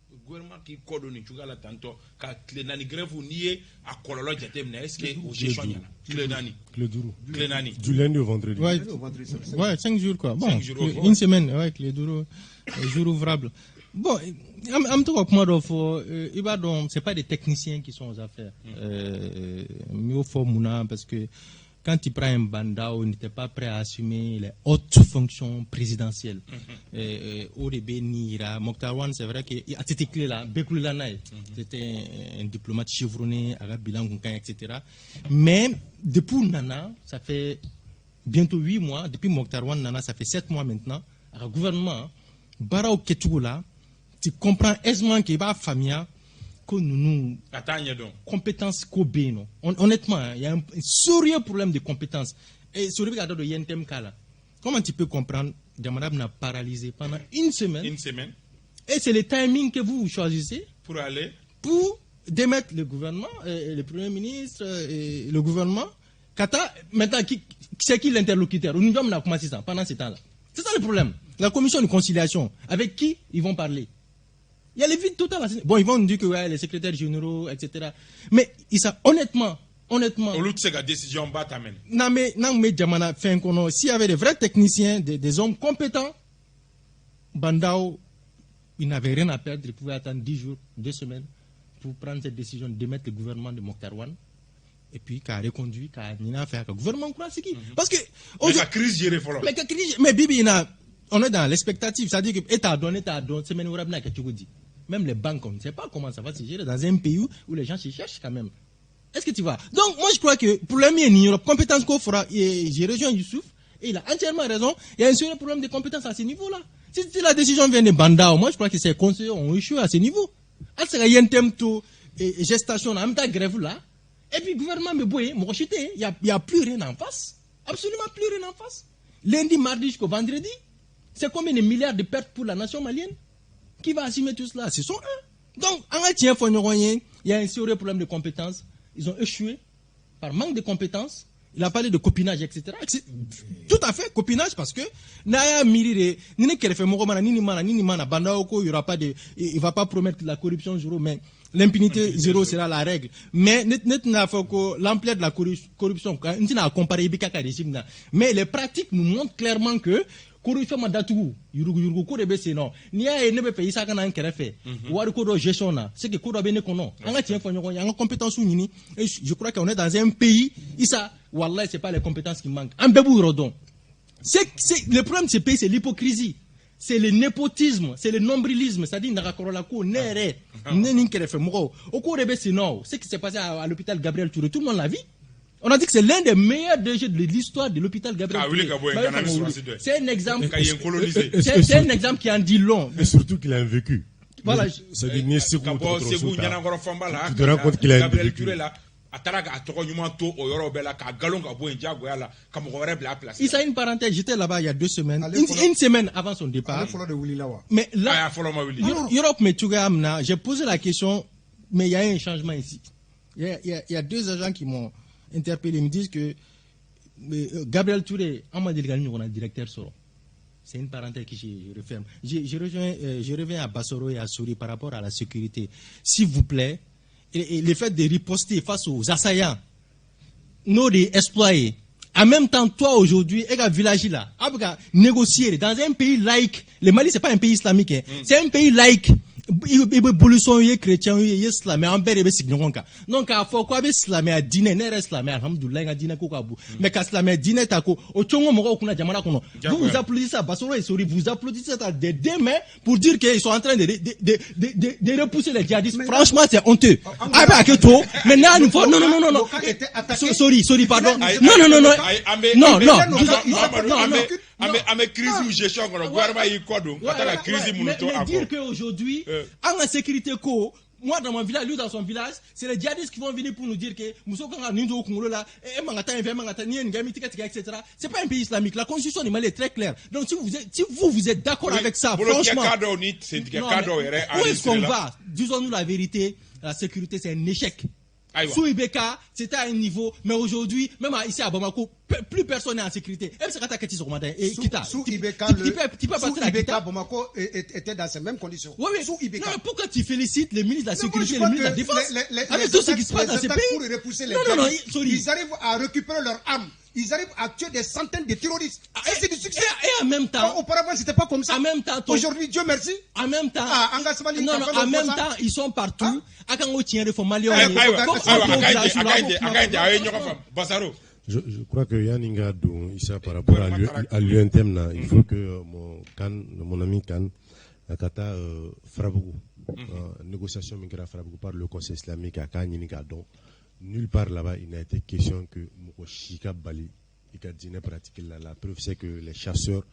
le gouvernement qui coordonne tout là tantôt quand les nani grève ou nier à Kololo Jatem est-ce que au Géchon le nani du lundi au vendredi. Ouais, 5 jours quoi. Bon, une semaine avec les duro jours ouvrables. Bon, en tout cas, c'est pas des techniciens qui sont aux affaires. Mais au fond, parce que quand tu prends un Banda, on n'était pas prêt à assumer les hautes fonctions présidentielles. Au début, Mokhtar Wane, c'est vrai qu'il a été clé là, c'était un diplomate chevronné, arabe, bilan, etc. Mais depuis Nana, ça fait bientôt 8 mois, depuis Mokhtar Wane, Nana, ça fait 7 mois maintenant, le gouvernement, Barao Ketougoula, tu comprends aisément qu'il va famille. Nous compétences Kobe, non. Honnêtement, il y a un sérieux problème de compétences. Et sur le cadre de Yentem Kala, comment tu peux comprendre Djamadab n'a paralysé pendant une semaine. Et c'est le timing que vous choisissez pour démettre le gouvernement, le Premier ministre, et le gouvernement. Kata, maintenant, c'est qui l'interlocuteur? Nous avons commencé ça pendant ce temps-là. C'est ça le problème. La commission de conciliation, avec qui ils vont parler? Il y a les vides total. Bon, ils vont nous dire que ouais, les secrétaires généraux, etc. Mais honnêtement. Au lieu de cette décision, s'il y avait des vrais techniciens, des hommes compétents, Bandao, il n'avait rien à perdre. Il pouvait attendre 10 jours, 2 semaines pour prendre cette décision de démettre le gouvernement de Mokhtar Wane. Et puis, qui a reconduit, qui a fait le gouvernement. Parce que. Mais la crise gérée, mais Bibi, on est dans l'expectative. C'est-à-dire que l'État donne, c'est même les banques, on ne sait pas comment ça va se gérer dans un pays où les gens se cherchent quand même. Est-ce que tu vois? Donc, moi, je crois que pour le mieux, il y a une compétence qu'on fera. J'ai rejoint Youssouf, et il a entièrement raison. Il y a un sérieux problème de compétence à ce niveau-là. Si la décision vient de Bandao, moi, je crois que ces conseillers ont échoué à ce niveau. Il y a un thème de gestation, en même temps, grève là. Et puis, le gouvernement, il n'y a plus rien en face. Absolument plus rien en face. Lundi, mardi jusqu'au vendredi. C'est combien de milliards de pertes pour la nation malienne? Qui va assumer tout cela? Ce sont eux. Donc, il y a un sérieux problème de compétences. Ils ont échoué par manque de compétences. Il a parlé de copinage, etc. Tout à fait, copinage, parce que il ne va pas promettre la corruption zéro, mais l'impunité zéro sera la règle. Mais l'ampleur de la corruption, mais les pratiques nous montrent clairement que corruption mandatou yurugu ko de be seno ni ya ne be pays ça kana nkerefe wari ko do gestion na c'est que ko do be ne kono anga tien fonyo anga compétence ni et je crois qu'on est dans un pays isa wallahi c'est pas les compétences qui manquent en bebu rodon c'est le problème de ce pays c'est l'hypocrisie, c'est le népotisme, c'est le nombrilisme, c'est-à-dire ndakakorola ko nere neni nkerefe moko au ko de be seno ce qui s'est passé à l'hôpital Gabriel Touré, tout le monde l'a vu. On a dit que c'est l'un des meilleurs DG de l'histoire de l'hôpital Gabriel Touré. C'est un exemple. C'est un exemple qui en dit long. Et surtout qu'il a un vécu. Voilà. Ça dit tu te rends compte qu'il a un vécu. Il a une parenthèse, j'étais là-bas il y a 2 semaines. Une semaine avant son départ. Mais là, j'ai posé la question, mais il y a un changement ici. Il y a 2 agents qui m'ont interpellé, ils me disent que Gabriel Touré, on a directeur Soro. C'est une parenthèse que je referme. Je reviens à Bassoro et à Souri par rapport à la sécurité. S'il vous plaît, et le fait de riposter face aux assaillants, nous les exploiter. En même temps, toi aujourd'hui, et un village là, négocier dans un pays laïque. Le Mali, c'est pas un pays islamique, hein. C'est un pays laïque. Il y a chrétien, il y a islam, donc il faut quoi islam et dîner n'est islam alhamdoulillah dîner kokabu mais qu'islam dîner tako au chongo moko kuna jamana kono vous applaudissez ça Bassoro et Souri, vous applaudissez ça des mains pour dire qu'ils sont en train de repousser les djihadistes. Franchement c'est honteux. Mais non sorry pardon non ame crise ou gestion le gouvernement il quoi donc la crise mais dire qu'aujourd'hui en sécurité co moi dans mon village, lui dans son village, c'est les djihadistes qui vont venir pour nous dire que c'est pas un pays islamique. La constitution du Mali est très claire. Donc si vous êtes d'accord avec ça, franchement, où est-ce qu'on va? Disons-nous la vérité, la sécurité c'est un échec. Sous Ibeka, c'était à un niveau, mais aujourd'hui, même ici à Bamako, plus personne n'est en sécurité. Sous Ibeka, Bamako était dans ces mêmes conditions. Oui. Sous Ibeka. Non, pourquoi tu félicites les ministres de la sécurité et les ministres de la défense avec tout ce qui se passe dans ces pays? Pour repousser les ils arrivent à récupérer leurs armes. Ils arrivent à tuer des centaines de terroristes. Et c'est du succès. Et en même temps, auparavant, c'était pas comme ça. En même temps, aujourd'hui, Dieu merci. En même temps, en même temps, ils sont partout. Je crois que Yanninga donc ça par rapport à l'UNTM il faut que mon ami Khan Kata Frabougou négociation migra Frabougou par le Conseil islamique à Kanyinika donc nulle part là-bas il n'a été question que Mokoshika Bali et pratique la preuve c'est que les chasseurs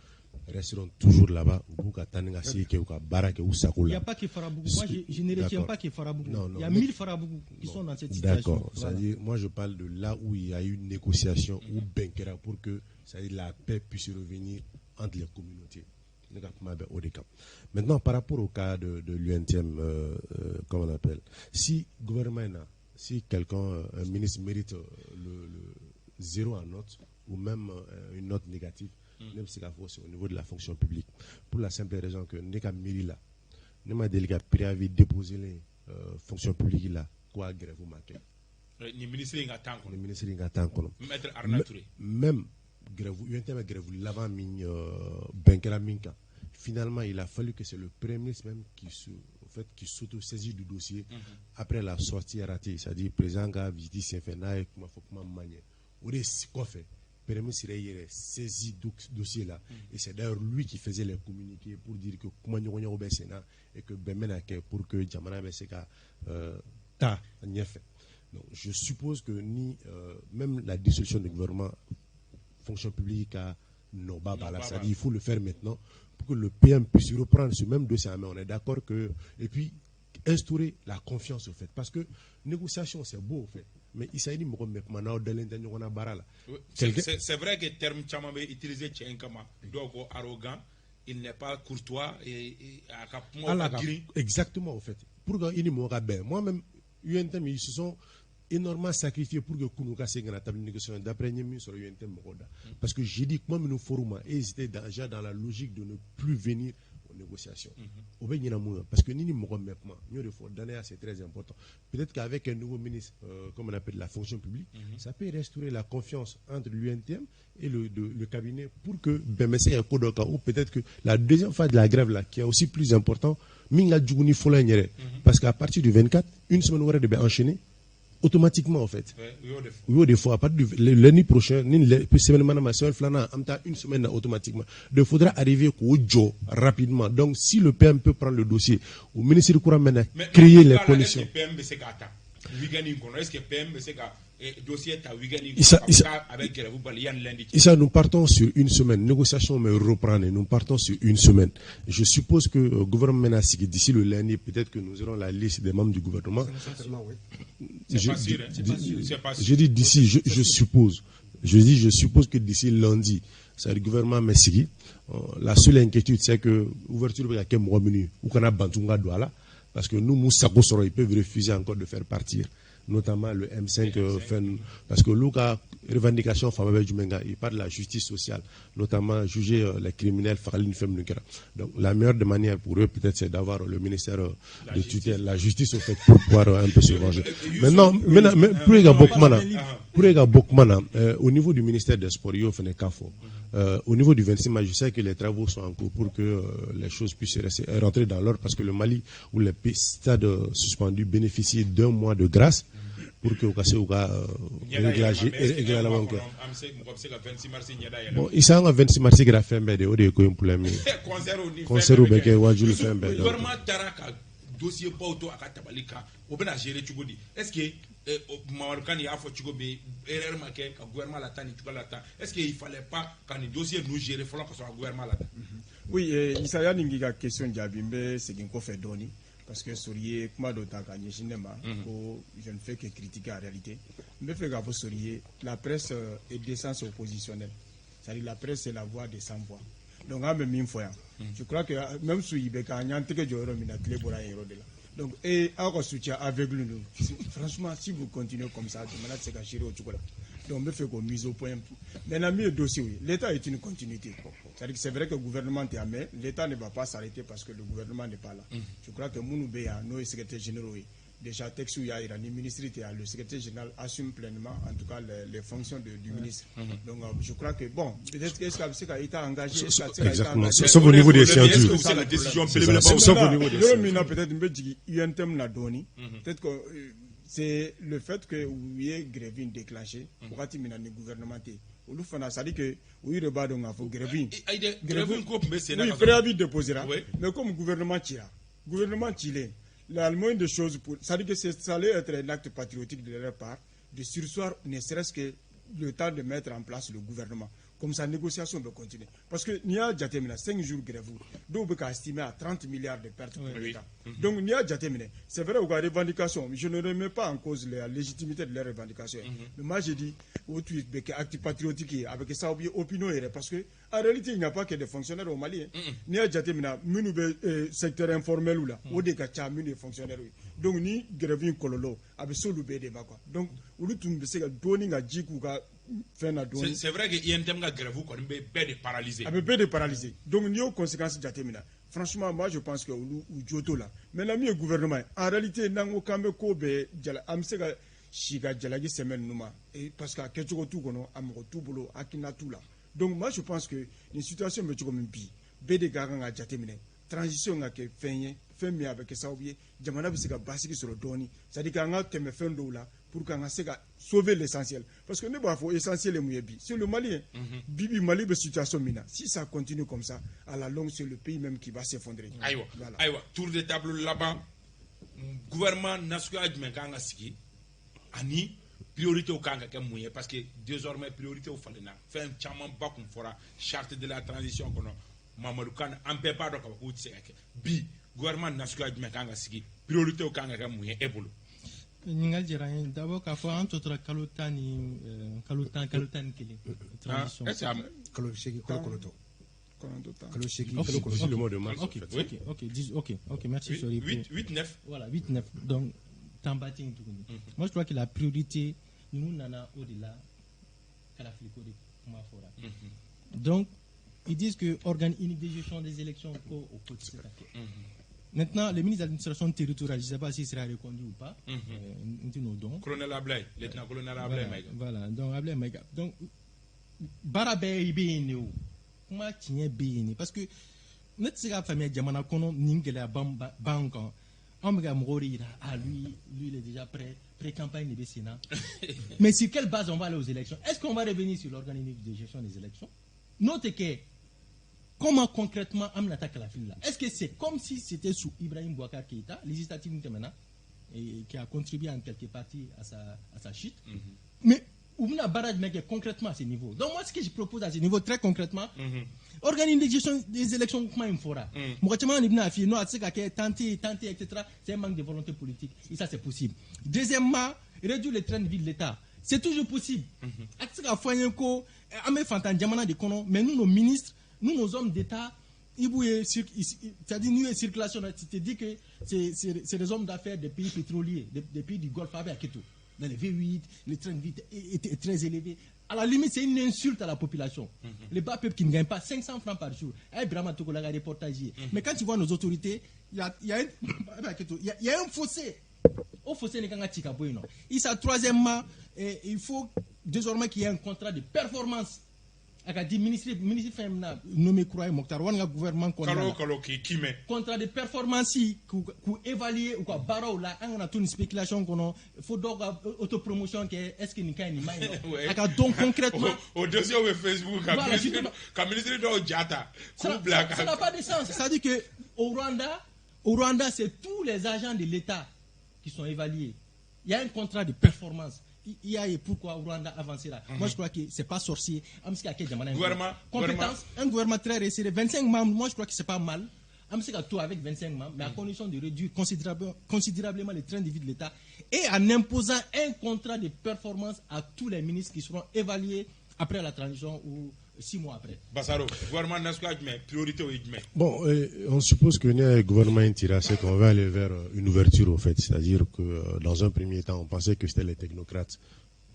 resteront toujours là-bas. Il n'y a pas que Farabougou. Moi, je ne retiens pas que Farabougou. Il y a 1000 Farabougou qui sont dans cette situation. D'accord. C'est-à-dire, moi, je parle de là où il y a eu une négociation ou Benkera pour que la paix puisse revenir entre les communautés. Maintenant, par rapport au cas de l'UNTM, comment on appelle, si gouvernement, si quelqu'un, un ministre mérite le 0 en note ou même une note négative, même si c'est au niveau de la fonction publique, pour la simple raison que n'est qu'à mairie là, n'est pas délégué préavis déposer les fonctions publiques là, quoi grève ou manquer. Les ministres n'attendent Maître Arnaud Touré. Même grève, UNTM grève l'avant mine Benkera Minka. Finalement, il a fallu que c'est le premier ministre même qui s'auto-saisit du dossier après la sortie ratée, c'est-à-dire le président a visité Saint-Fena et comment faut manier. Ou des quoi fait. Le premier ministre a saisi dossier là et c'est d'ailleurs lui qui faisait les communiqués pour dire que comment nous avons au Sénat et que Bemena pour que Djamana Beseka ta n'y fait. Donc je suppose que même la dissolution du gouvernement fonction publique à Nobabala, c'est-à-dire il faut le faire maintenant pour que le PM puisse reprendre ce même dossier. Mais on est d'accord que et puis instaurer la confiance au fait parce que négociation c'est beau au fait. Mais il s'agit de c'est vrai que le terme Tchamambe utilisé donc arrogant, il n'est pas courtois et exactement au fait. Pour que moi-même, UNTM, ils se sont énormément sacrifiés pour que Kounuka s'ait la table de négociation d'après Niemi sur UNTM. Parce que j'ai dit que moi, nos forums, ils étaient déjà dans la logique de ne plus venir aux négociations. Parce que c'est très important. Peut-être qu'avec un nouveau ministre, comme on appelle la fonction publique, ça peut restaurer la confiance entre l'UNTM et le cabinet pour que ou peut-être que la deuxième phase de la grève là, qui est aussi plus important, parce qu'à partir du 24, une semaine on devait enchaîner automatiquement en fait. Oui, des fois, à partir de l'année prochaine, une semaine automatiquement. Il faudra arriver au jour rapidement. Donc, si le PM peut prendre le dossier, au ministère du Courant maintenant, créer les conditions. Est-ce que PM dossier ça, nous partons sur une semaine. Négociation mais reprendre. Nous partons sur une semaine. Je suppose que le gouvernement menace d'ici le lundi, peut-être que nous aurons la liste des membres du gouvernement. Je dis d'ici, je suppose. Je suppose que d'ici lundi, c'est le gouvernement Messigi. La seule inquiétude, c'est que l'ouverture de la Kemouamenu, ou qu'on a Bantunga Douala, parce que nous, Moussako Soro, ils peuvent refuser encore de faire partir. Notamment le M5 parce que Luka revendication Famabel Jumenga, il parle de la justice sociale, notamment juger les criminels Faline Femnukera. Donc la meilleure des manières pour eux peut-être c'est d'avoir le ministère de tutelle, la justice au fait pour pouvoir un peu se venger. Maintenant pour les gars Bokmana, au niveau du ministère des Sports, au niveau du 26 mai, je sais que les travaux sont en cours pour que les choses puissent rentrer dans l'ordre parce que le Mali où les stades suspendus bénéficient d'un mois de grâce pour que au cas réglager la banque. Bon, ils sont à 26 mars grave mais de pour les concert au bec wajul fembe. dossier pas auto akatabalika o bena gérer cogo di est-ce que Mamadou Kane y'a fait cogo be erreur marqué ka gouvernement la tani tuka la ta est-ce que il fallait pas quand le dossier nous gérer fallait que soit gouvernement la ta oui Isaya ningi ka question jabimbe c'est qu'on fait doni parce que Sourié kuma do ta ka nyeshinema ko je ne fais que critiquer la réalité mais fait ka Sourié la presse est d'essence oppositionnelle. C'est-à-dire la presse c'est la voix des sans voix. Donc à même fois je crois que même sous Ibeka nyanteke joro minatle bora héros de là. Donc et encore soutien avec nous. Franchement si vous continuez comme ça je malade c'est ka gérer au chocolat. Donc me fait qu'on mise au point. Maintenant mieux dossier oui, l'état est une continuité. C'est-à-dire que c'est vrai que le gouvernement est amé, l'état ne va pas s'arrêter parce que le gouvernement n'est pas là. Je crois que Mounoubeya, nos secrétaires généraux déjà texte où il y a le ministre le secrétaire général assume pleinement en tout cas les fonctions du ministre. Donc je crois que bon peut-être que c'est été engagé exactement sauf au niveau des ceintures c'est la décision sauf au niveau des ceintures peut-être un thème la donné peut-être que c'est le fait que vous ayez grève déclenché pour attirer le gouvernement olu fana ça dit que oui le bas donc a faut grève oui préavis déposera mais comme gouvernement tiré la moindre des choses pour ça dit que ça allait être un acte patriotique de leur part de sursoir ne serait-ce que le temps de mettre en place le gouvernement comme ça négociation peut continuer parce que Nia Djatemina 5 jours grève donc on estimé à 30 milliards de pertes pour l'État. Donc Nia Djatemina c'est vrai aux revendications je ne remets pas en cause la légitimité de leurs revendications mais moi j'ai dit au tweet que acte patriotique avec ça opinion parce que en réalité il n'y a pas que des fonctionnaires au Mali Nia Djatemina minu secteur informel ou là au dégacha minu fonctionnaires donc ni grève kololo avec solo bede ba quoi donc ulu tumbe se doni nga jiku ka c'est vrai que INTM a grève quand même de paralysé. Avec de paralysé. Donc il y a conséquences jatemina. Franchement moi je pense que ou joto là. Mais la mieux gouvernement en réalité nango kambe ko be jala amsega shiga jalagi semaine numa et parce que quelque tout kono amko tout bolo akina tout là. Donc moi je pense que une situation me comme bi bede garanga jatemina. Transition nga ke fenye femi avec ça oublié jamana bisika basiki sur le doni. C'est-à-dire qu'anga teme fendo là pour qu'on se sauver l'essentiel. Parce que nous avons l'essentiel et mouyebi. C'est le Mali. Bibi Mali de situation mina. Si ça continue comme ça, à la longue, c'est le pays même qui va s'effondrer. Aïwa. Aïwa. Tour de table là-bas. Gouvernement national du Mekanga Siki. Ani priorité au Kanga Kemouye. Parce que désormais, priorité au Falena. Fait un chaman bakum fora. Charte de la transition. Mamadou Kane. En peut pas de Bi. Gouvernement national du Mekanga Siki. Priorité au Kanga Kemouye. Ebolo. Ningal Jirain, d'abord, qu'à fois entre Kalutan Kili. Transition. Le mot de marche. Ok, merci. 8-9. Voilà, 8-9. Donc, Tambating. Moi, je crois que la priorité, nous n'en a au-delà Kalafliko de Kumafora. Donc, ils disent que organe unique de gestion des élections au quotidien. Maintenant, le ministre de l'administration territoriale, je ne sais pas s'il sera reconduit ou pas. Colonel Ablay, lieutenant-colonel Ablay Maïga. Voilà, donc Ablay Maïga. Donc, Barabé Ibénéo, comment tu es béni? Parce que notre famille Djamana Kono Ningela Bankan, Omega Mori, lui, il est déjà pré-campagne de Sénat. Mais sur quelle base on va aller aux élections? Est-ce qu'on va revenir sur l'organisme de gestion des élections? Notez que comment concrètement on attaque la file là? Est-ce que c'est comme si c'était sous Ibrahim Boubacar Keïta, législatif maintenant, et qui a contribué en quelque partie à sa chute? Mais on a barrage mais concrètement à ce niveau. Donc moi ce que je propose à ce niveau très concrètement, organiser des gestion des élections comment il fera. Moi tu m'as dit non c'est que tenter etc. C'est un manque de volonté politique et ça c'est possible. Deuxièmement, réduire les trains de vie de l'État. C'est toujours possible. Mais nous, nos ministres, nous, nos hommes d'État, c'est-à-dire nous, circulation, tu dis que c'est des hommes d'affaires des pays pétroliers, des pays du Golfe avec tout. Dans les V8, les trains de vie étaient très élevés. À la limite, c'est une insulte à la population. Les bas peuples qui ne gagnent pas 500 francs par jour. Mais quand tu vois nos autorités, il y a un fossé. Au fossé, il s'est troisièmement, il faut désormais qu'il y ait un contrat de performance. Le ministre nommé Kouroye Mokhtar, le gouvernement contrat de performance pour évaluer ou quoi barreau là, on a toute une spéculation qu'on faut donc autopromotion que est-ce qu'il n'y a ni main. Donc concrètement au dossier de Facebook, comme ministre de Djata, ça n'a pas de sens. C'est-à-dire que au Rwanda, Au Rwanda, c'est tous les agents de l'État qui sont évalués. Il y a un contrat de performance. Il y a pourquoi au Rwanda avancer là. Moi, je crois que c'est pas sorcier. Un gouvernement très resserré, 25 membres. Moi, je crois que c'est pas mal. Tout avec 25 membres, mais à condition de réduire considérablement les trains de vie de l'État et en imposant un contrat de performance à tous les ministres qui seront évalués après la transition ou 6 mois après. Bassaro, gouvernement national, priorité au Bon, on suppose que le gouvernement intira, c'est qu'on va aller vers une ouverture au fait. C'est-à-dire que dans un premier temps, on pensait que c'était les technocrates.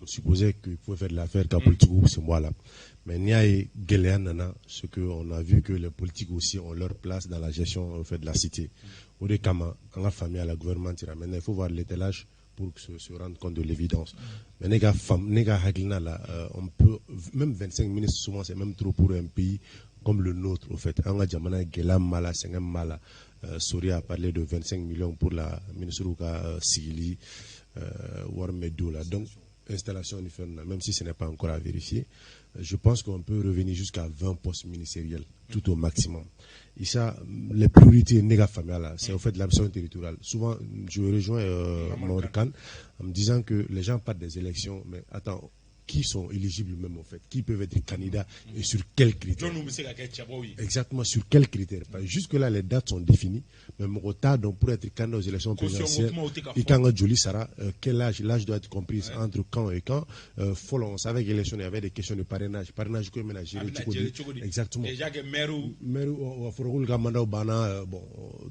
On supposait qu'ils pouvaient faire de l'affaire qu'à politique ou ce mois-là. Mais il y a ce qu'on a vu que les politiques aussi ont leur place dans la gestion au fait, de la cité. Au décama, quand la famille à la gouvernement, maintenant il faut voir l'étalage pour se rendre compte de l'évidence. Mais on peut, même 25 ministres, souvent c'est même trop pour un pays comme le nôtre, au fait. Soria a parlé de 25 millions pour la ministre Sigili, Warmedoula. Donc, installation même si ce n'est pas encore à vérifier, je pense qu'on peut revenir jusqu'à 20 postes ministériels, tout au maximum. Et ça, les priorités familiales, c'est au fait de l'ambition territoriale. Souvent, je rejoins Maurican en me disant que les gens partent des élections, mais attends, qui sont éligibles même au fait, qui peuvent être candidats et sur quels critères. Exactement, sur quels critères. Jusque-là, les dates sont définies, mais donc pour être candidat aux élections présidentielles, quel âge doit être compris entre quand et quand. On savait que l'élection, il y avait des questions de parrainage. Parrainage que exactement.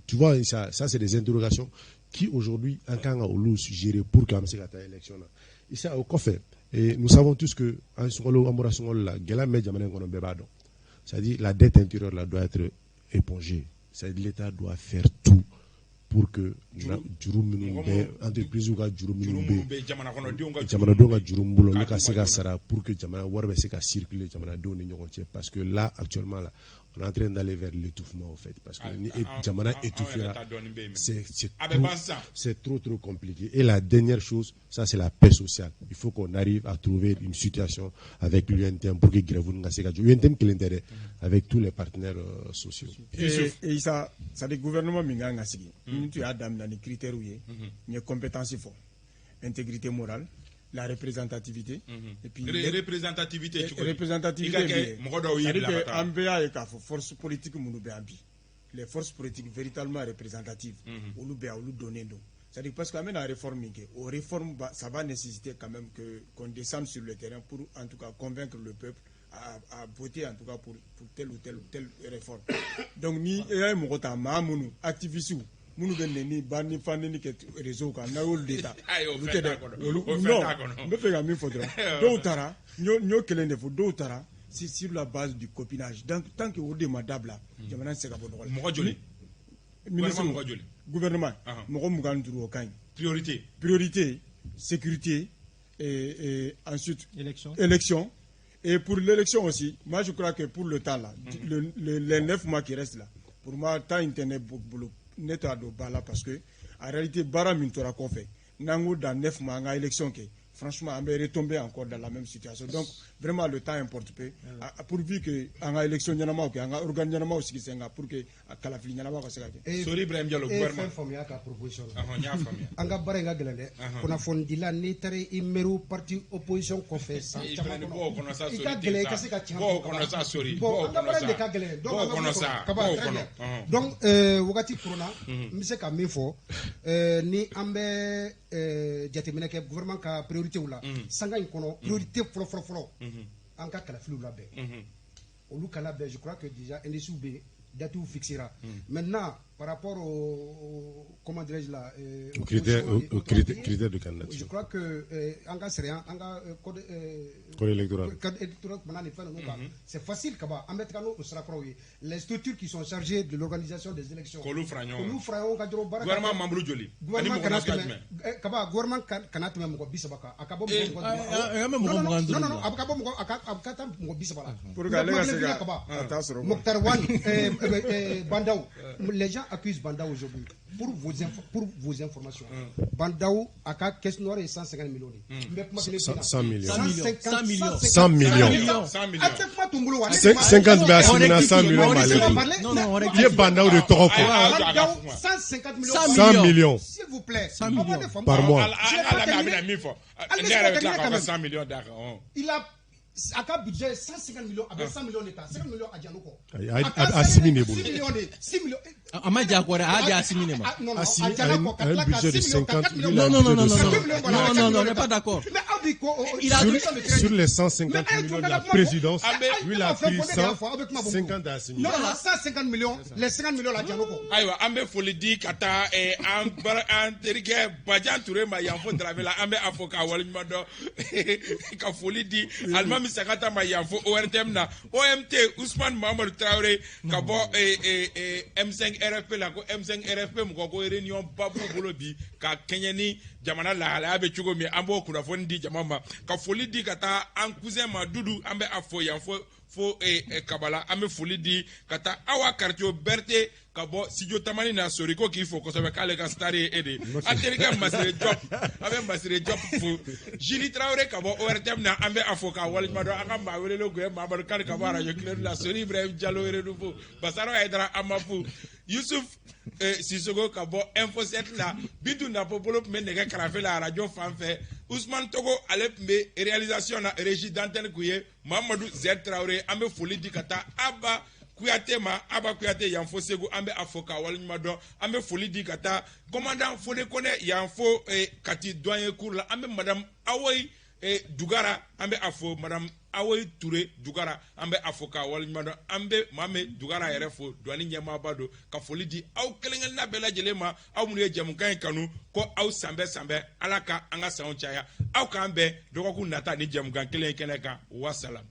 Tu vois, ça c'est des interrogations qui aujourd'hui, en cas où suggérer pour que cette élection. Et ça, au fait. Et nous savons tous que c'est-à-dire la dette intérieure là, doit être épongée. C'est-à-dire l'État doit faire tout pour que entreprise ou pour que circuler parce que là actuellement là on est en train d'aller vers l'étouffement en fait parce que c'est trop compliqué. Et la dernière chose, ça c'est la paix sociale. Il faut qu'on arrive à trouver une situation avec l'UNTM pour que l'UNTM qui l'intérêt avec tous les partenaires sociaux. Et ça des gouvernements tu as des critères où il y a compétences fortes, intégrité morale, la représentativité et puis représentativité force politique les forces politiques véritablement représentatives ou donner donc c'est-à-dire parce qu'à la réforme ça va nécessiter quand même qu'on descende sur le terrain pour en tout cas convaincre le peuple à voter en tout cas pour telle ou telle réforme. Donc ni activiste munu benni bani fanni ke réseau ka na wol data non me fait gamin faudra d'autara nyo kelen de do tara c'est sur la base du copinage. Donc tant que vous demandable là jamana se ka bo mo joli gouvernement mo mugan duro kan priorité sécurité et ensuite élection. Et pour l'élection aussi, moi je crois que pour le temps là, les 9 mois qui restent là, pour moi, temps internet net à bala parce que en réalité, bara mintora qu'on fait, nango dans 9 mois, en élection qui franchement, on va retomber encore dans la même situation. Donc vraiment le temps importe peu. Pourvu que en élection yanama ou en organe yanama aussi qui pour que kalafili yanama ko sega. Sori Ibrahim Diallo gouvernement. Famia ka proposition. Anga bare nga gelende. Kona fondila ni tare imeru parti opposition ko fait ça. Bo kono sa sori. Gele ka se ka tian. Bo kono sa sori. Bo kono sa. Donc wakati corona mise ka mi fo ni ambe jatemine ke gouvernement ka priorité ou là sanga in kono priorité folo en cas que la flou là au Lucala je crois que déjà NSUB date où fixera maintenant par rapport au comment dirais-je là critères de candidature. Je crois que anga seria anga code électoral c'est facile kaba ametka no sera croyé les structures qui sont chargées de l'organisation des élections gouvernement membre joli kaba gouvernement kanat même ko bisabaka akabo non akabo akata mo bisabala pour galer Moktar Wan Bandaw les gens accuse Bandao aujourd'hui. Pour vos informations. Bandao a qu'à caisse noire et 150 millions. 100 millions. 100 millions. 100 millions. 50 millions. 100 millions. Non, Il y a Bandao de Toroko. 150 millions. 100 millions. S'il vous plaît. Par mois. Il a un budget 150 millions avec 100 millions d'État. 50 millions à Dialoko. À 6 millions. 6 millions. Amadia Akwara a assimilé. Non, un budget de 50 millions. Non, n'est pas d'accord. Sur les 150 millions de la présidence, lui, il a pris 150 à 6 millions. Non, 150 millions, les 50 millions à Dialoko. Aïwa, ambe foli di kata an terike Bajan Touré ma yanfo travela ambe afoka walimado ka foli di almami sakata ma yanfo ORTM na OMT Ousmane Mamadou Traoré ka bo M5 RFP la ko M5 RFP mo ko réunion babu bolo bi ka kenyani jamana la ala be chugo mi ambo kuna foni di jamama ka foli di kata an cousin ma dudu ambe afo yanfo fo kabala ambe foli di kata awa quartier Berté kabo studio tamani na soriko ki fo ko sobe kale ka stari ede aterika masire job ambe masire job fo Jili Traoré kabo ORTM na ambe afoka walimado aka ma wele lo go ma bar kale kabara yo clair la sori Ibrahim Diallo redu fo basaro aidra amafu Yusuf Sissoko kabo info 7 na bidu na popolo me nege karafe la radio fanfare Ousmane Togo alepme réalisation na régie d'antenne kuye Mamadou Z Traoré ambe foli di kata aba Kuyate yanfo segu ambe afoka walimado ambe foli di kata commandant Fode Kone yanfo kati doyen cour la ambe madame Awoy Dugara ambe afo madame Awoy Touré Dugara ambe afoka walimado ambe mame Dugara yerefo douani nyama bado ka foli di aw kelengel na bela jelema aw munye jamukan kanu ko aw sambe alaka anga saon chaya aw kan be dokoku nata ni jamukan kelen keneka wassalam.